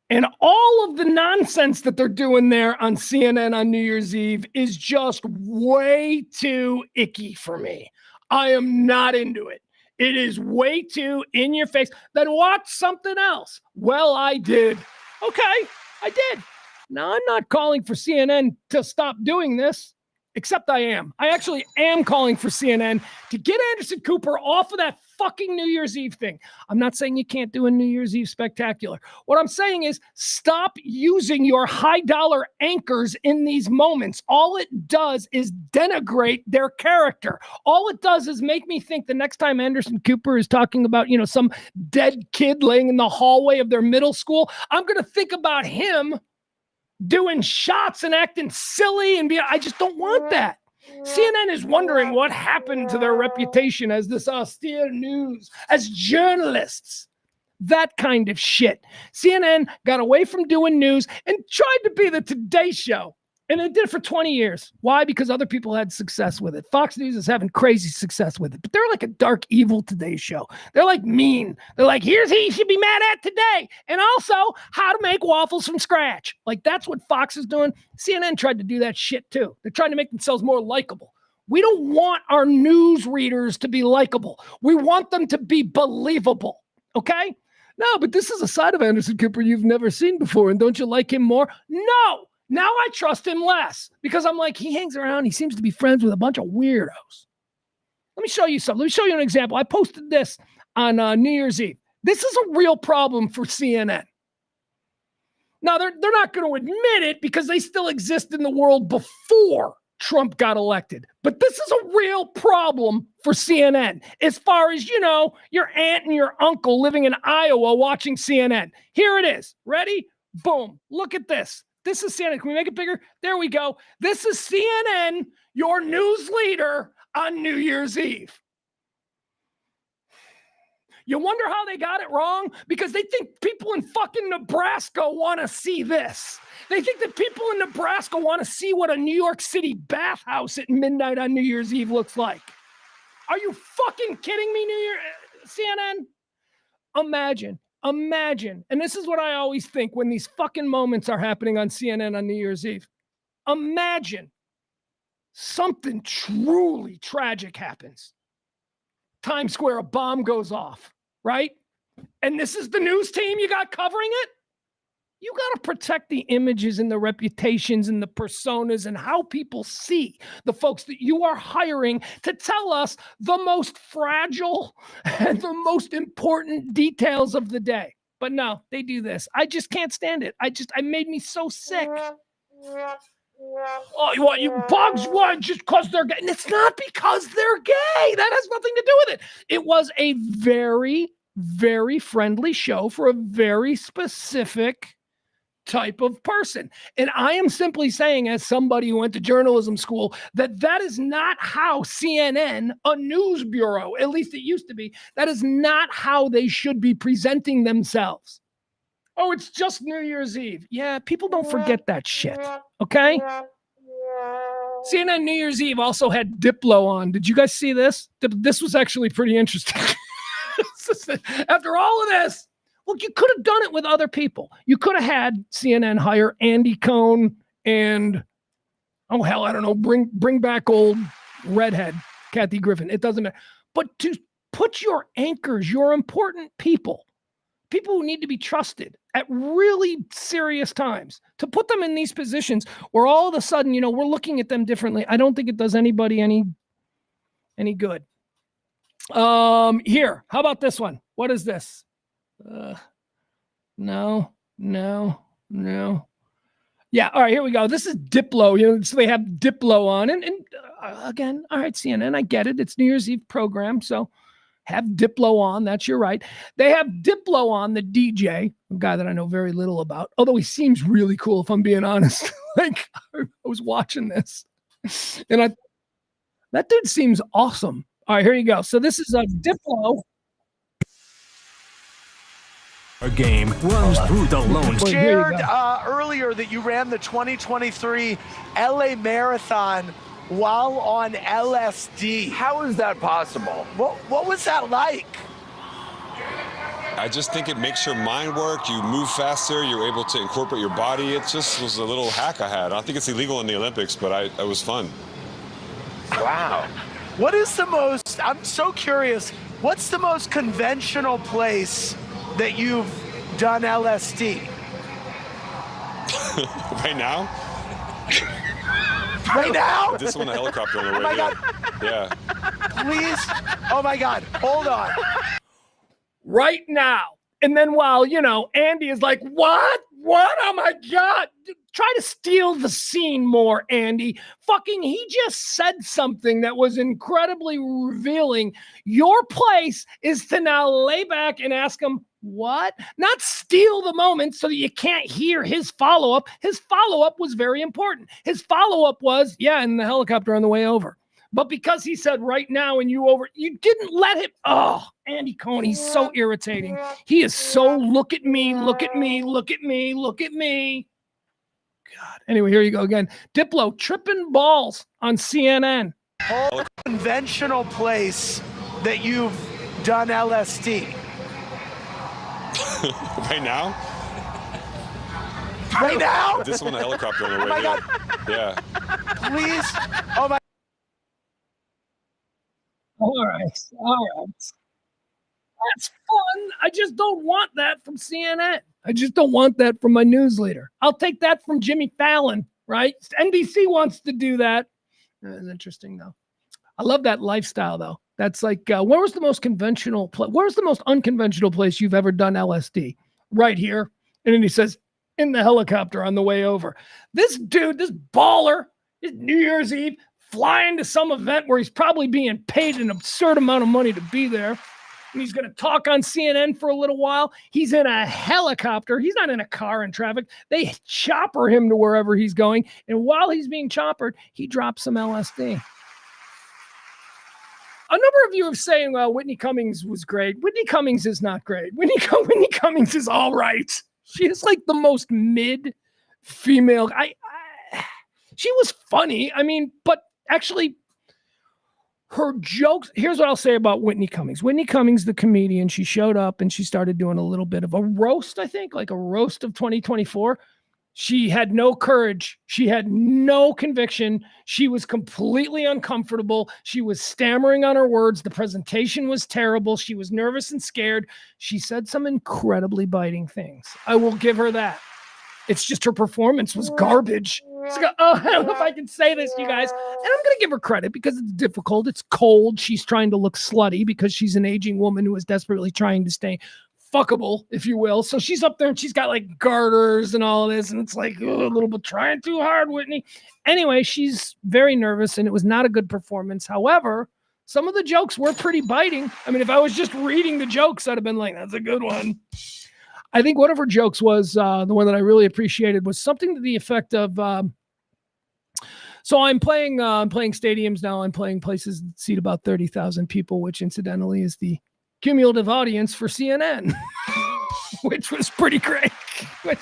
and all of the nonsense that they're doing there on CNN on New Year's Eve is just way too icky for me. I am not into it. It is way too in your face. Then watch something else. Well, I did. Okay, I did. Now, I'm not calling for CNN to stop doing this. Except I am. I actually am calling for CNN to get Anderson Cooper off of that fucking New Year's Eve thing. I'm not saying you can't do a New Year's Eve spectacular. What I'm saying is stop using your high dollar anchors in these moments. All it does is denigrate their character. All it does is make me think the next time Anderson Cooper is talking about, some dead kid laying in the hallway of their middle school, I'm going to think about him doing shots and acting silly I just don't want that. CNN is wondering what happened to their reputation as this austere news, as journalists. That kind of shit. CNN got away from doing news and tried to be the Today Show. And it did it for 20 years. Why? Because other people had success with it. Fox News is having crazy success with it. But they're like a dark, evil Today Show. They're like mean. They're like, here's who you should be mad at today. And also, how to make waffles from scratch. Like, that's what Fox is doing. CNN tried to do that shit, too. They're trying to make themselves more likable. We don't want our news readers to be likable. We want them to be believable. Okay? No, but this is a side of Anderson Cooper you've never seen before. And don't you like him more? No. Now I trust him less because I'm like, he hangs around. He seems to be friends with a bunch of weirdos. Let me show you something. Let me show you an example. I posted this on New Year's Eve. This is a real problem for CNN. Now, they're not going to admit it because they still exist in the world before Trump got elected. But this is a real problem for CNN as far as, your aunt and your uncle living in Iowa watching CNN. Here it is. Ready? Boom. Look at this. This is CNN. Can we make it bigger? There we go. This is CNN, your news leader on New Year's Eve. You wonder how they got it wrong? Because they think people in fucking Nebraska want to see this. They think that people in Nebraska want to see what a New York City bathhouse at midnight on New Year's Eve looks like. Are you fucking kidding me, CNN? Imagine, and this is what I always think when these fucking moments are happening on CNN on New Year's Eve. Imagine something truly tragic happens. Times Square, a bomb goes off, right? And this is the news team you got covering it? You got to protect the images and the reputations and the personas and how people see the folks that you are hiring to tell us the most fragile and the most important details of the day. But no, they do this. I just can't stand it. I made me so sick. Oh, you Pugs? What? Just because they're gay? And it's not because they're gay. That has nothing to do with it. It was a very, very friendly show for a very specific type of person. And I am simply saying, as somebody who went to journalism school, that is not how CNN, a news bureau, at least it used to be, that is not how they should be presenting themselves. Oh, it's just New Year's Eve. Yeah, people don't forget that shit, okay? CNN New Year's Eve also had Diplo on. Did you guys see this? This was actually pretty interesting. After all of this, look, you could have done it with other people. You could have had CNN hire Andy Cohen and, oh, hell, I don't know, bring back old redhead Kathy Griffin. It doesn't matter. But to put your anchors, your important people who need to be trusted at really serious times, to put them in these positions where all of a sudden, we're looking at them differently, I don't think it does anybody any good. Here, how about this one? What is this? No. Yeah, all right, here we go. This is Diplo. So they have Diplo on. And again, all right, CNN, I get it. It's New Year's Eve program, so have Diplo on. That's your right. They have Diplo on, the DJ, a guy that I know very little about, although he seems really cool, if I'm being honest. Like, I was watching this, and that dude seems awesome. All right, here you go. So this is a Diplo. A game runs through the lone. Shared earlier that you ran the 2023 LA Marathon while on LSD. How is that possible? What was that like? I just think it makes your mind work. You move faster. You're able to incorporate your body. It just was a little hack I had. I don't think it's illegal in the Olympics, but it was fun. Wow. What is the most, I'm so curious, what's the most conventional place that you've done LSD? Right now? Right now? This one, a helicopter on the way. Oh my God. Yeah. Please? Oh my God. Hold on. Right now. And then while, Andy is like, what? Oh my God. Try to steal the scene more, Andy. He just said something that was incredibly revealing. Your place is to now lay back and ask him, what? Not steal the moment so that you can't hear his follow-up. His follow-up was very important. His follow-up was, yeah, in the helicopter on the way over. But because he said right now and you didn't let him. Oh, Andy Cohen, he's so irritating. He is so look at me. God. Anyway, here you go again. Diplo tripping balls on CNN. Whole conventional place that you've done LSD. Right now? Right now? This one, a helicopter on the way. Oh my God. Yeah. Please? Oh my. All right. That's fun. I just don't want that from CNN. I just don't want that from my news leader. I'll take that from Jimmy Fallon, right? NBC wants to do that. That's interesting, though. I love that lifestyle, though. That's like, where was the most conventional where's the most unconventional place you've ever done LSD? Right here. And then he says, in the helicopter on the way over. This dude, this baller, is New Year's Eve, flying to some event where he's probably being paid an absurd amount of money to be there. And he's going to talk on CNN for a little while. He's in a helicopter. He's not in a car in traffic. They chopper him to wherever he's going. And while he's being choppered, he drops some LSD. A number of you have saying, well, Whitney Cummings was great. Whitney Cummings is not great. Whitney Cummings is all right. She is like the most mid female. She was funny. But actually, her jokes, here's what I'll say about Whitney Cummings. Whitney Cummings, the comedian, she showed up and she started doing a little bit of a roast, I think, like a roast of 2024. She had no courage. She had no conviction. She was completely uncomfortable. She was stammering on her words. The presentation was terrible. She was nervous and scared. She said some incredibly biting things. I will give her that. It's just her performance was garbage. I don't know if I can say this, you guys. And I'm going to give her credit because it's difficult. It's cold. She's trying to look slutty because she's an aging woman who is desperately trying to stay fuckable, if you will. So she's up there and she's got like garters and all of this. And it's like, a little bit trying too hard, Whitney. Anyway, she's very nervous and it was not a good performance. However, some of the jokes were pretty biting. I mean, if I was just reading the jokes, I'd have been like, that's a good one. I think one of her jokes was the one that I really appreciated was something to the effect of, so I'm playing stadiums now. I'm playing places that seat about 30,000 people, which incidentally is the cumulative audience for CNN, which was pretty great, which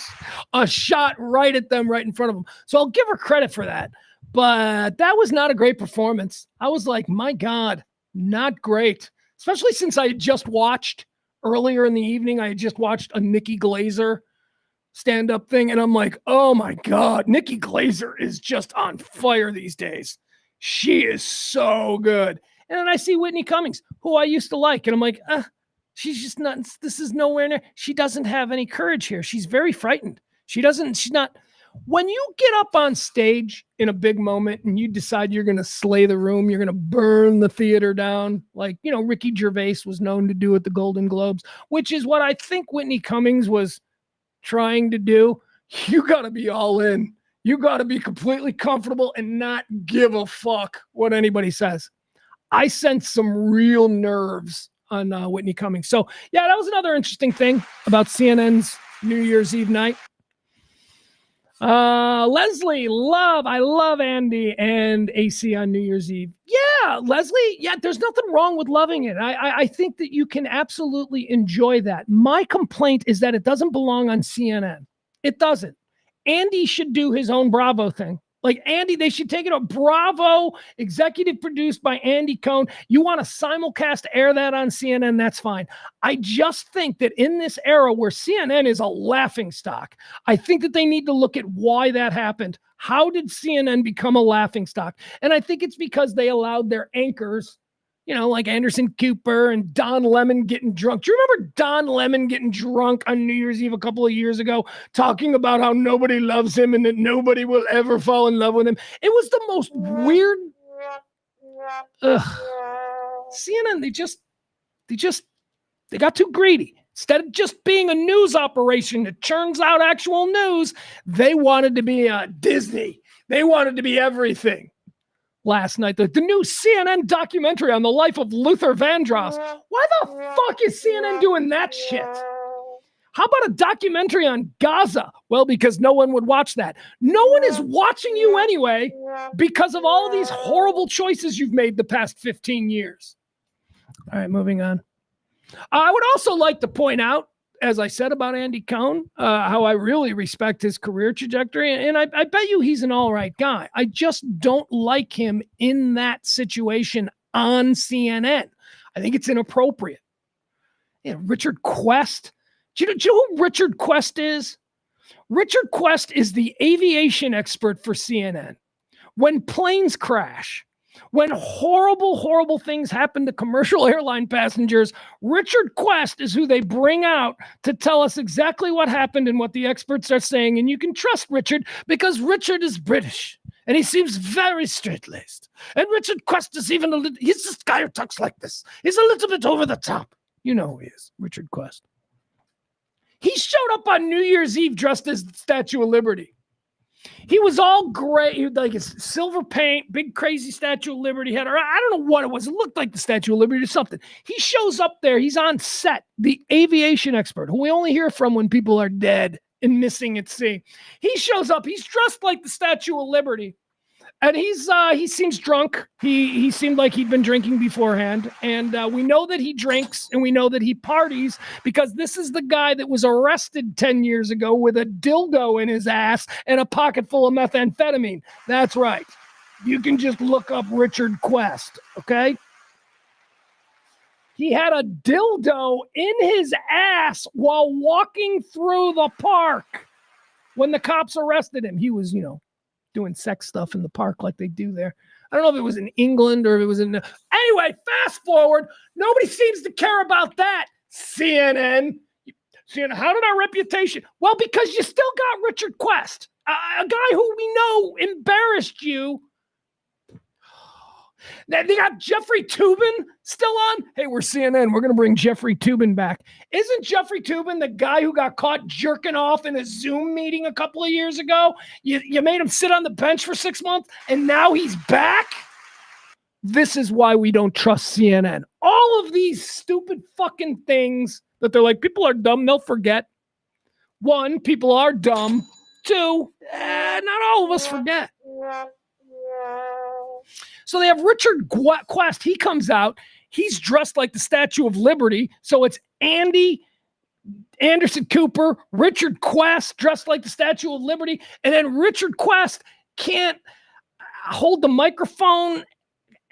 a shot right at them, right in front of them. So I'll give her credit for that, but that was not a great performance. I was like, my God, not great, especially since I had just watched earlier in the evening. I had just watched a Nikki Glaser stand-up thing, and I'm like, oh my God, Nikki Glaser is just on fire these days. She is so good. And then I see Whitney Cummings, who I used to like, and I'm like, she's just not, this is nowhere near, she doesn't have any courage here. She's very frightened. She's not, when you get up on stage in a big moment and you decide you're going to slay the room, you're going to burn the theater down, like, Ricky Gervais was known to do at the Golden Globes, which is what I think Whitney Cummings was trying to do. You got to be all in. You got to be completely comfortable and not give a fuck what anybody says. I sense some real nerves on Whitney Cummings. So, yeah, that was another interesting thing about CNN's New Year's Eve night. Leslie, I love Andy and AC on New Year's Eve. Yeah, Leslie, there's nothing wrong with loving it. I think that you can absolutely enjoy that. My complaint is that it doesn't belong on CNN. It doesn't. Andy should do his own Bravo thing. Like Andy, they should take it up. Bravo, executive produced by Andy Cohen. You want to simulcast air that on CNN, that's fine. I just think that in this era where CNN is a laughingstock, I think that they need to look at why that happened. How did CNN become a laughingstock? And I think it's because they allowed their anchors, like Anderson Cooper and Don Lemon getting drunk. Do you remember Don Lemon getting drunk on New Year's Eve a couple of years ago, talking about how nobody loves him and that nobody will ever fall in love with him? It was the most weird. CNN, they got too greedy. Instead of just being a news operation that churns out actual news, they wanted to be Disney. They wanted to be everything. Last night, the new CNN documentary on the life of Luther Vandross. Why the fuck is CNN doing that shit? How about a documentary on Gaza? Well, because no one would watch that. No one is watching you anyway because of all of these horrible choices you've made the past 15 years. All right, moving on. I would also like to point out, as I said about Andy Cohen, how I really respect his career trajectory. And I bet you he's an all right guy. I just don't like him in that situation on CNN. I think it's inappropriate. Richard Quest. Do you know who Richard Quest is? Richard Quest is the aviation expert for CNN. When planes crash, when horrible, horrible things happen to commercial airline passengers, Richard Quest is who they bring out to tell us exactly what happened and what the experts are saying. And you can trust Richard because Richard is British and he seems very straight-laced. And Richard Quest is even he's this guy who talks like this. He's a little bit over the top. You know who he is, Richard Quest. He showed up on New Year's Eve dressed as the Statue of Liberty. He was all gray, like his silver paint, big crazy Statue of Liberty head. Or I don't know what it was. It looked like the Statue of Liberty or something. He shows up there. He's on set, the aviation expert, who we only hear from when people are dead and missing at sea. He shows up. He's dressed like the Statue of Liberty. And he seems drunk. He seemed like he'd been drinking beforehand. And we know that he drinks and we know that he parties because this is the guy that was arrested 10 years ago with a dildo in his ass and a pocket full of methamphetamine. That's right. You can just look up Richard Quest, okay? He had a dildo in his ass while walking through the park. When the cops arrested him, he was, doing sex stuff in the park like they do there. I don't know if it was in England or if it was in... Anyway, fast forward. Nobody seems to care about that, CNN. CNN, how did our reputation... Well, because you still got Richard Quest, a guy who we know embarrassed you. They got Jeffrey Toobin still on. Hey, we're CNN. We're going to bring Jeffrey Toobin back. Isn't Jeffrey Toobin the guy who got caught jerking off in a Zoom meeting a couple of years ago? You made him sit on the bench for 6 months, and now he's back? This is why we don't trust CNN. All of these stupid fucking things that they're like, people are dumb, they'll forget. One, people are dumb. Two, not all of us forget. So they have Richard Quest. He comes out. He's dressed like the Statue of Liberty. So it's Anderson Cooper, Richard Quest dressed like the Statue of Liberty. And then Richard Quest can't hold the microphone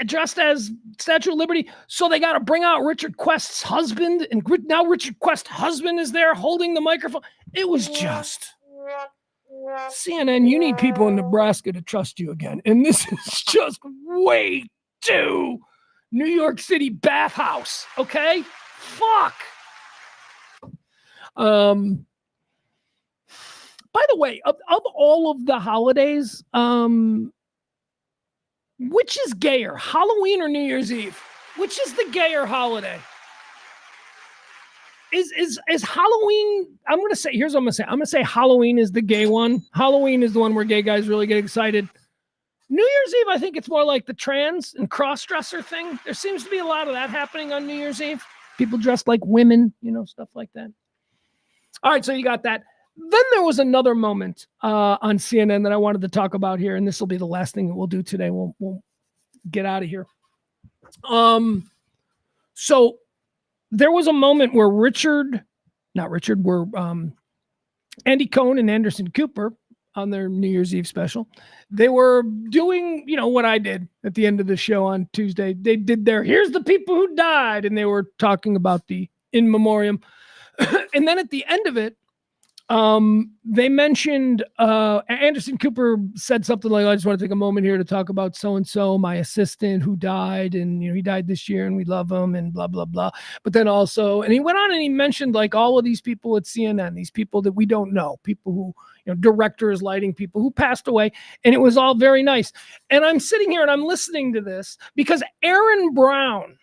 dressed as Statue of Liberty. So they got to bring out Richard Quest's husband. And now Richard Quest's husband is there holding the microphone. It was just... CNN, you need people in Nebraska to trust you again. And this is just way too New York City bathhouse. Okay? Fuck. By the way, of all of the holidays, which is gayer, Halloween or New Year's Eve? Which is the gayer holiday? Is Halloween, I'm going to say, here's what I'm going to say. I'm going to say Halloween is the gay one. Halloween is the one where gay guys really get excited. New Year's Eve, I think it's more like the trans and cross-dresser thing. There seems to be a lot of that happening on New Year's Eve. People dressed like women, stuff like that. All right, so you got that. Then there was another moment on CNN that I wanted to talk about here, and this will be the last thing that we'll do today. We'll get out of here. So there was a moment where Andy Cohen and Anderson Cooper on their New Year's Eve special, they were doing, what I did at the end of the show on Tuesday. They did their, here's the people who died, and they were talking about the in memoriam. And then at the end of it, they mentioned, Anderson Cooper said something like, I just want to take a moment here to talk about so-and-so, my assistant who died, and, he died this year and we love him and blah, blah, blah. But then also, and he went on and he mentioned like all of these people at CNN, these people that we don't know, people who, directors, lighting people who passed away. And it was all very nice. And I'm sitting here and I'm listening to this because Aaron Brown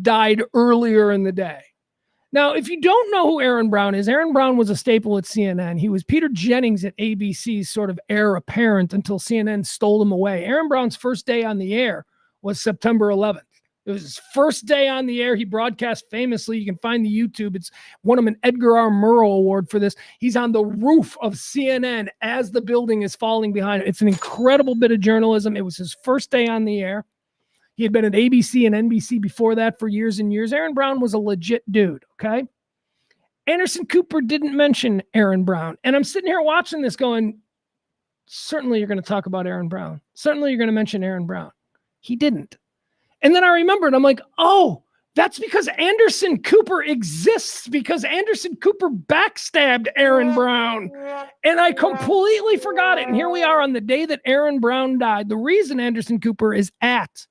died earlier in the day. Now, if you don't know who Aaron Brown is, Aaron Brown was a staple at CNN. He was Peter Jennings at ABC's sort of heir apparent until CNN stole him away. Aaron Brown's first day on the air was September 11th. It was his first day on the air. He broadcast famously. You can find the YouTube. It's won him an Edgar R. Murrow Award for this. He's on the roof of CNN as the building is falling behind him. It's an incredible bit of journalism. It was his first day on the air. He had been at ABC and NBC before that for years and years. Aaron Brown was a legit dude, okay? Anderson Cooper didn't mention Aaron Brown. And I'm sitting here watching this going, certainly you're going to talk about Aaron Brown. Certainly you're going to mention Aaron Brown. He didn't. And then I remembered, I'm like, oh, that's because Anderson Cooper exists because Anderson Cooper backstabbed Aaron Brown. And I completely forgot it. And here we are on the day that Aaron Brown died. The reason Anderson Cooper is at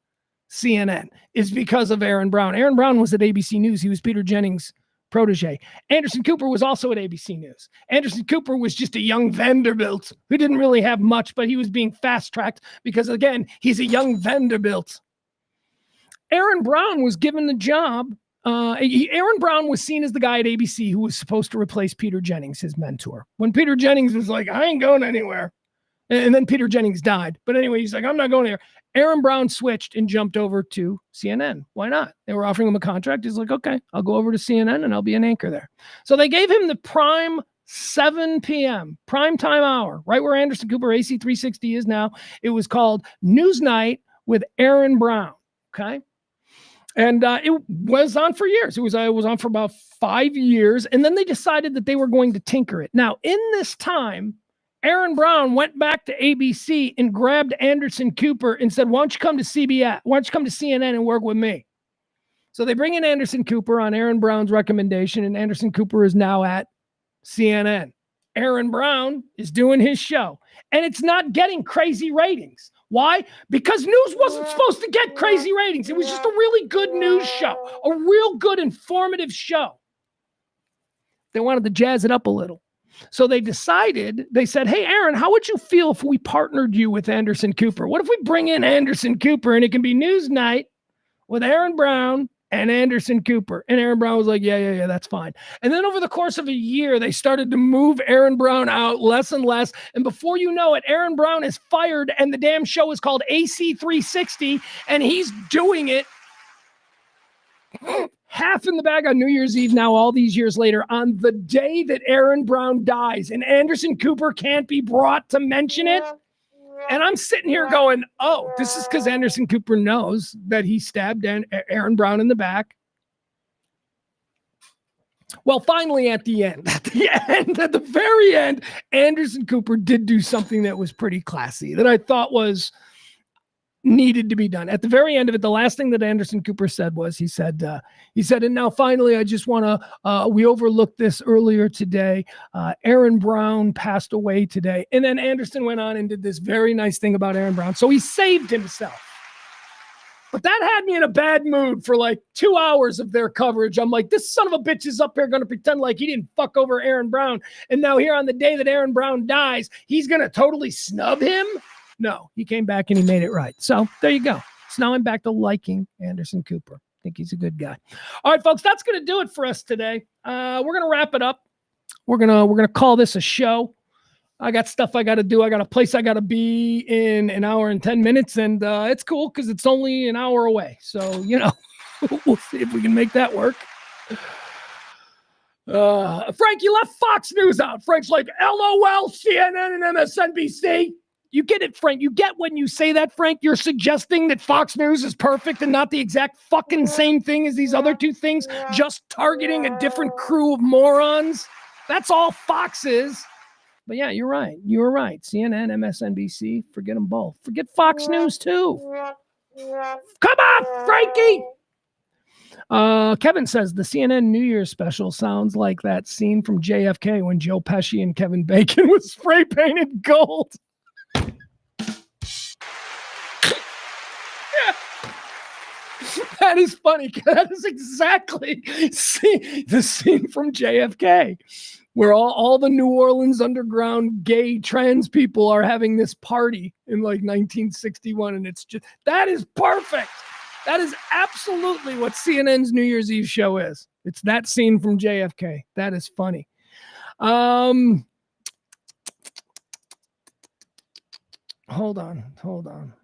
CNN is because of Aaron Brown. Aaron Brown was at ABC News. He was Peter Jennings' protege. Anderson Cooper was also at ABC News. Anderson Cooper was just a young Vanderbilt who didn't really have much, but he was being fast-tracked because, again, he's a young Vanderbilt. Aaron Brown was given the job. Aaron Brown was seen as the guy at ABC who was supposed to replace Peter Jennings, his mentor. When Peter Jennings was like, I ain't going anywhere. And then Peter Jennings died. But anyway, he's like, I'm not going there. Aaron Brown switched and jumped over to CNN. Why not? They were offering him a contract. He's like, okay, I'll go over to CNN and I'll be an anchor there. So they gave him the prime 7 p.m., prime time hour, right where Anderson Cooper AC 360 is now. It was called Newsnight with Aaron Brown. Okay. And it was on for years. It was on for about 5 years. And then they decided that they were going to tinker it. Now, in this time, Aaron Brown went back to ABC and grabbed Anderson Cooper and said, why don't you come to CBS? Why don't you come to CNN and work with me? So they bring in Anderson Cooper on Aaron Brown's recommendation, and Anderson Cooper is now at CNN. Aaron Brown is doing his show, and it's not getting crazy ratings. Why? Because news wasn't supposed to get crazy ratings. It was just a really good news show, a real good informative show. They wanted to jazz it up a little. So they said, hey, Aaron, how would you feel if we partnered you with Anderson Cooper? What if we bring in Anderson Cooper and it can be news night with Aaron Brown and Anderson Cooper? And Aaron Brown was like, yeah, that's fine. And then over the course of a year, they started to move Aaron Brown out less and less. And before you know it, Aaron Brown is fired and the damn show is called AC 360 and he's doing it half in the bag on New Year's Eve now, all these years later, on the day that Aaron Brown dies, and Anderson Cooper can't be brought to mention it. And I'm sitting here going, oh, this is because Anderson Cooper knows that he stabbed Aaron Brown in the back. Well, finally, at the very end, Anderson Cooper did do something that was pretty classy, that I thought was needed to be done. At the very end of it, the last thing that Anderson Cooper said was, he said, and now finally, I just want to, we overlooked this earlier today. Aaron Brown passed away today. And then Anderson went on and did this very nice thing about Aaron Brown. So he saved himself. But that had me in a bad mood for like 2 hours of their coverage. I'm like, this son of a bitch is up here going to pretend like he didn't fuck over Aaron Brown. And now here on the day that Aaron Brown dies, he's going to totally snub him. No, he came back and he made it right. So there you go. So now I'm back to liking Anderson Cooper. I think he's a good guy. All right, folks, that's going to do it for us today. We're going to wrap it up. We're going to call this a show. I got stuff I got to do. I got a place I got to be in an hour and 10 minutes. And it's cool because it's only an hour away. So, we'll see if we can make that work. Frank, you left Fox News out. Frank's like, LOL, CNN and MSNBC. You get it, Frank. You get when you say that, Frank. You're suggesting that Fox News is perfect and not the exact fucking same thing as these other two things, just targeting a different crew of morons. That's all Fox is. But yeah, you're right. You're right. CNN, MSNBC, forget them both. Forget Fox News too. Come on, Frankie. Kevin says the CNN New Year's special sounds like that scene from JFK when Joe Pesci and Kevin Bacon was spray painted gold. That is funny. That is exactly the scene from JFK, where all the New Orleans underground gay trans people are having this party in like 1961. And it's just, that is perfect. That is absolutely what CNN's New Year's Eve show is. It's that scene from JFK. That is funny. Hold on.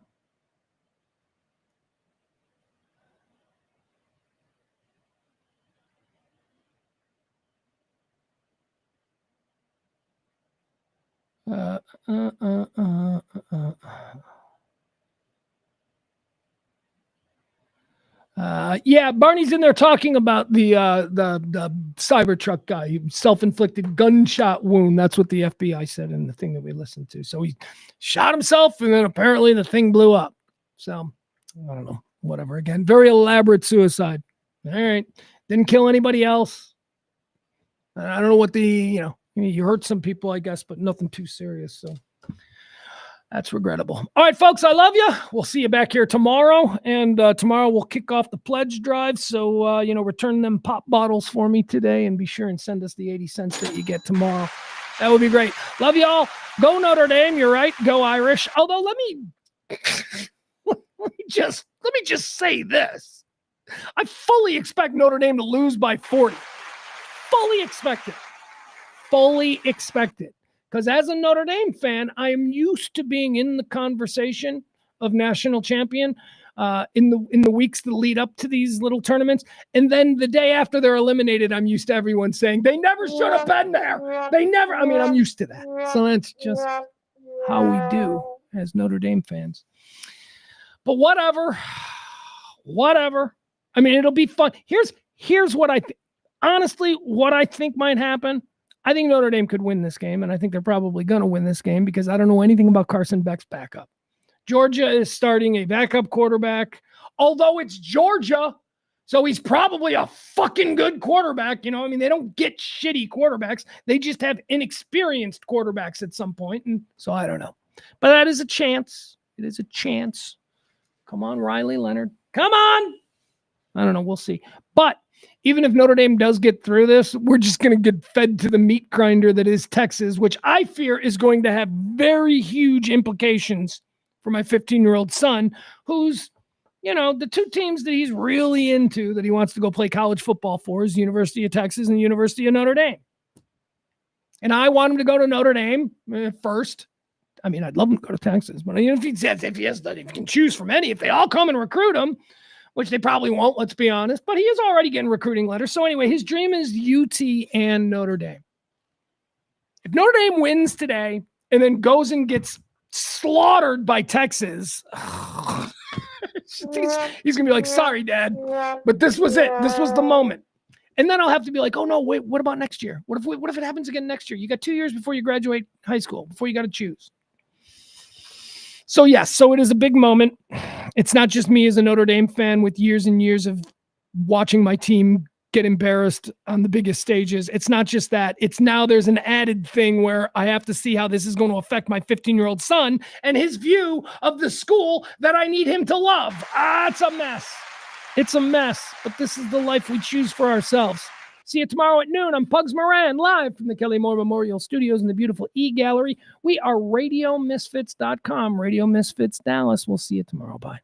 Yeah, Barney's in there talking about the Cybertruck guy, self-inflicted gunshot wound. That's what the FBI said in the thing that we listened to. So he shot himself, and then apparently the thing blew up. So I don't know, whatever. Again, very elaborate suicide. All right, didn't kill anybody else. I don't know what you hurt some people, I guess, but nothing too serious. So that's regrettable. All right, folks, I love you. We'll see you back here tomorrow. And tomorrow we'll kick off the pledge drive. So, return them pop bottles for me today and be sure and send us the 80 cents that you get tomorrow. That would be great. Love you all. Go Notre Dame. You're right. Go Irish. Although let me just say this. I fully expect Notre Dame to lose by 40. Fully expect it. Because as a Notre Dame fan, I am used to being in the conversation of national champion in the weeks that lead up to these little tournaments. And then the day after they're eliminated, I'm used to everyone saying, they never should have been there. I'm used to that. So that's just how we do as Notre Dame fans. But whatever. I mean, it'll be fun. Here's what I think. Honestly, what I think might happen, I think Notre Dame could win this game, and I think they're probably going to win this game because I don't know anything about Carson Beck's backup. Georgia is starting a backup quarterback. Although it's Georgia, So he's probably a fucking good quarterback. You know, I mean, they don't get shitty quarterbacks. They just have inexperienced quarterbacks at some point. And so I don't know. But that is a chance. It is a chance. Come on, Riley Leonard. Come on. I don't know. We'll see. But even if Notre Dame does get through this, we're just going to get fed to the meat grinder that is Texas, which I fear is going to have very huge implications for my 15-year-old son, who's, you know, the two teams that he's really into, that he wants to go play college football for, is University of Texas and the University of Notre Dame. And I want him to go to Notre Dame first. I mean, I'd love him to go to Texas, but if he can choose from any, if they all come and recruit him, which they probably won't, let's be honest, but he is already getting recruiting letters. So anyway, his dream is UT and Notre Dame. If Notre Dame wins today and then goes and gets slaughtered by Texas, he's going to be like, sorry, Dad, but this was it. This was the moment. And then I'll have to be like, oh, no, wait, what about next year? What if it happens again next year? You got 2 years before you graduate high school, before you got to choose. So, yes, so it is a big moment. It's not just me as a Notre Dame fan with years and years of watching my team get embarrassed on the biggest stages. It's not just that. It's now there's an added thing where I have to see how this is going to affect my 15-year-old son and his view of the school that I need him to love. It's a mess. It's a mess, but this is the life we choose for ourselves. See you tomorrow at noon. I'm Pugs Moran, live from the Kelly Moore Memorial Studios in the beautiful E-Gallery. We are RadioMisfits.com, Radio Misfits Dallas. We'll see you tomorrow. Bye.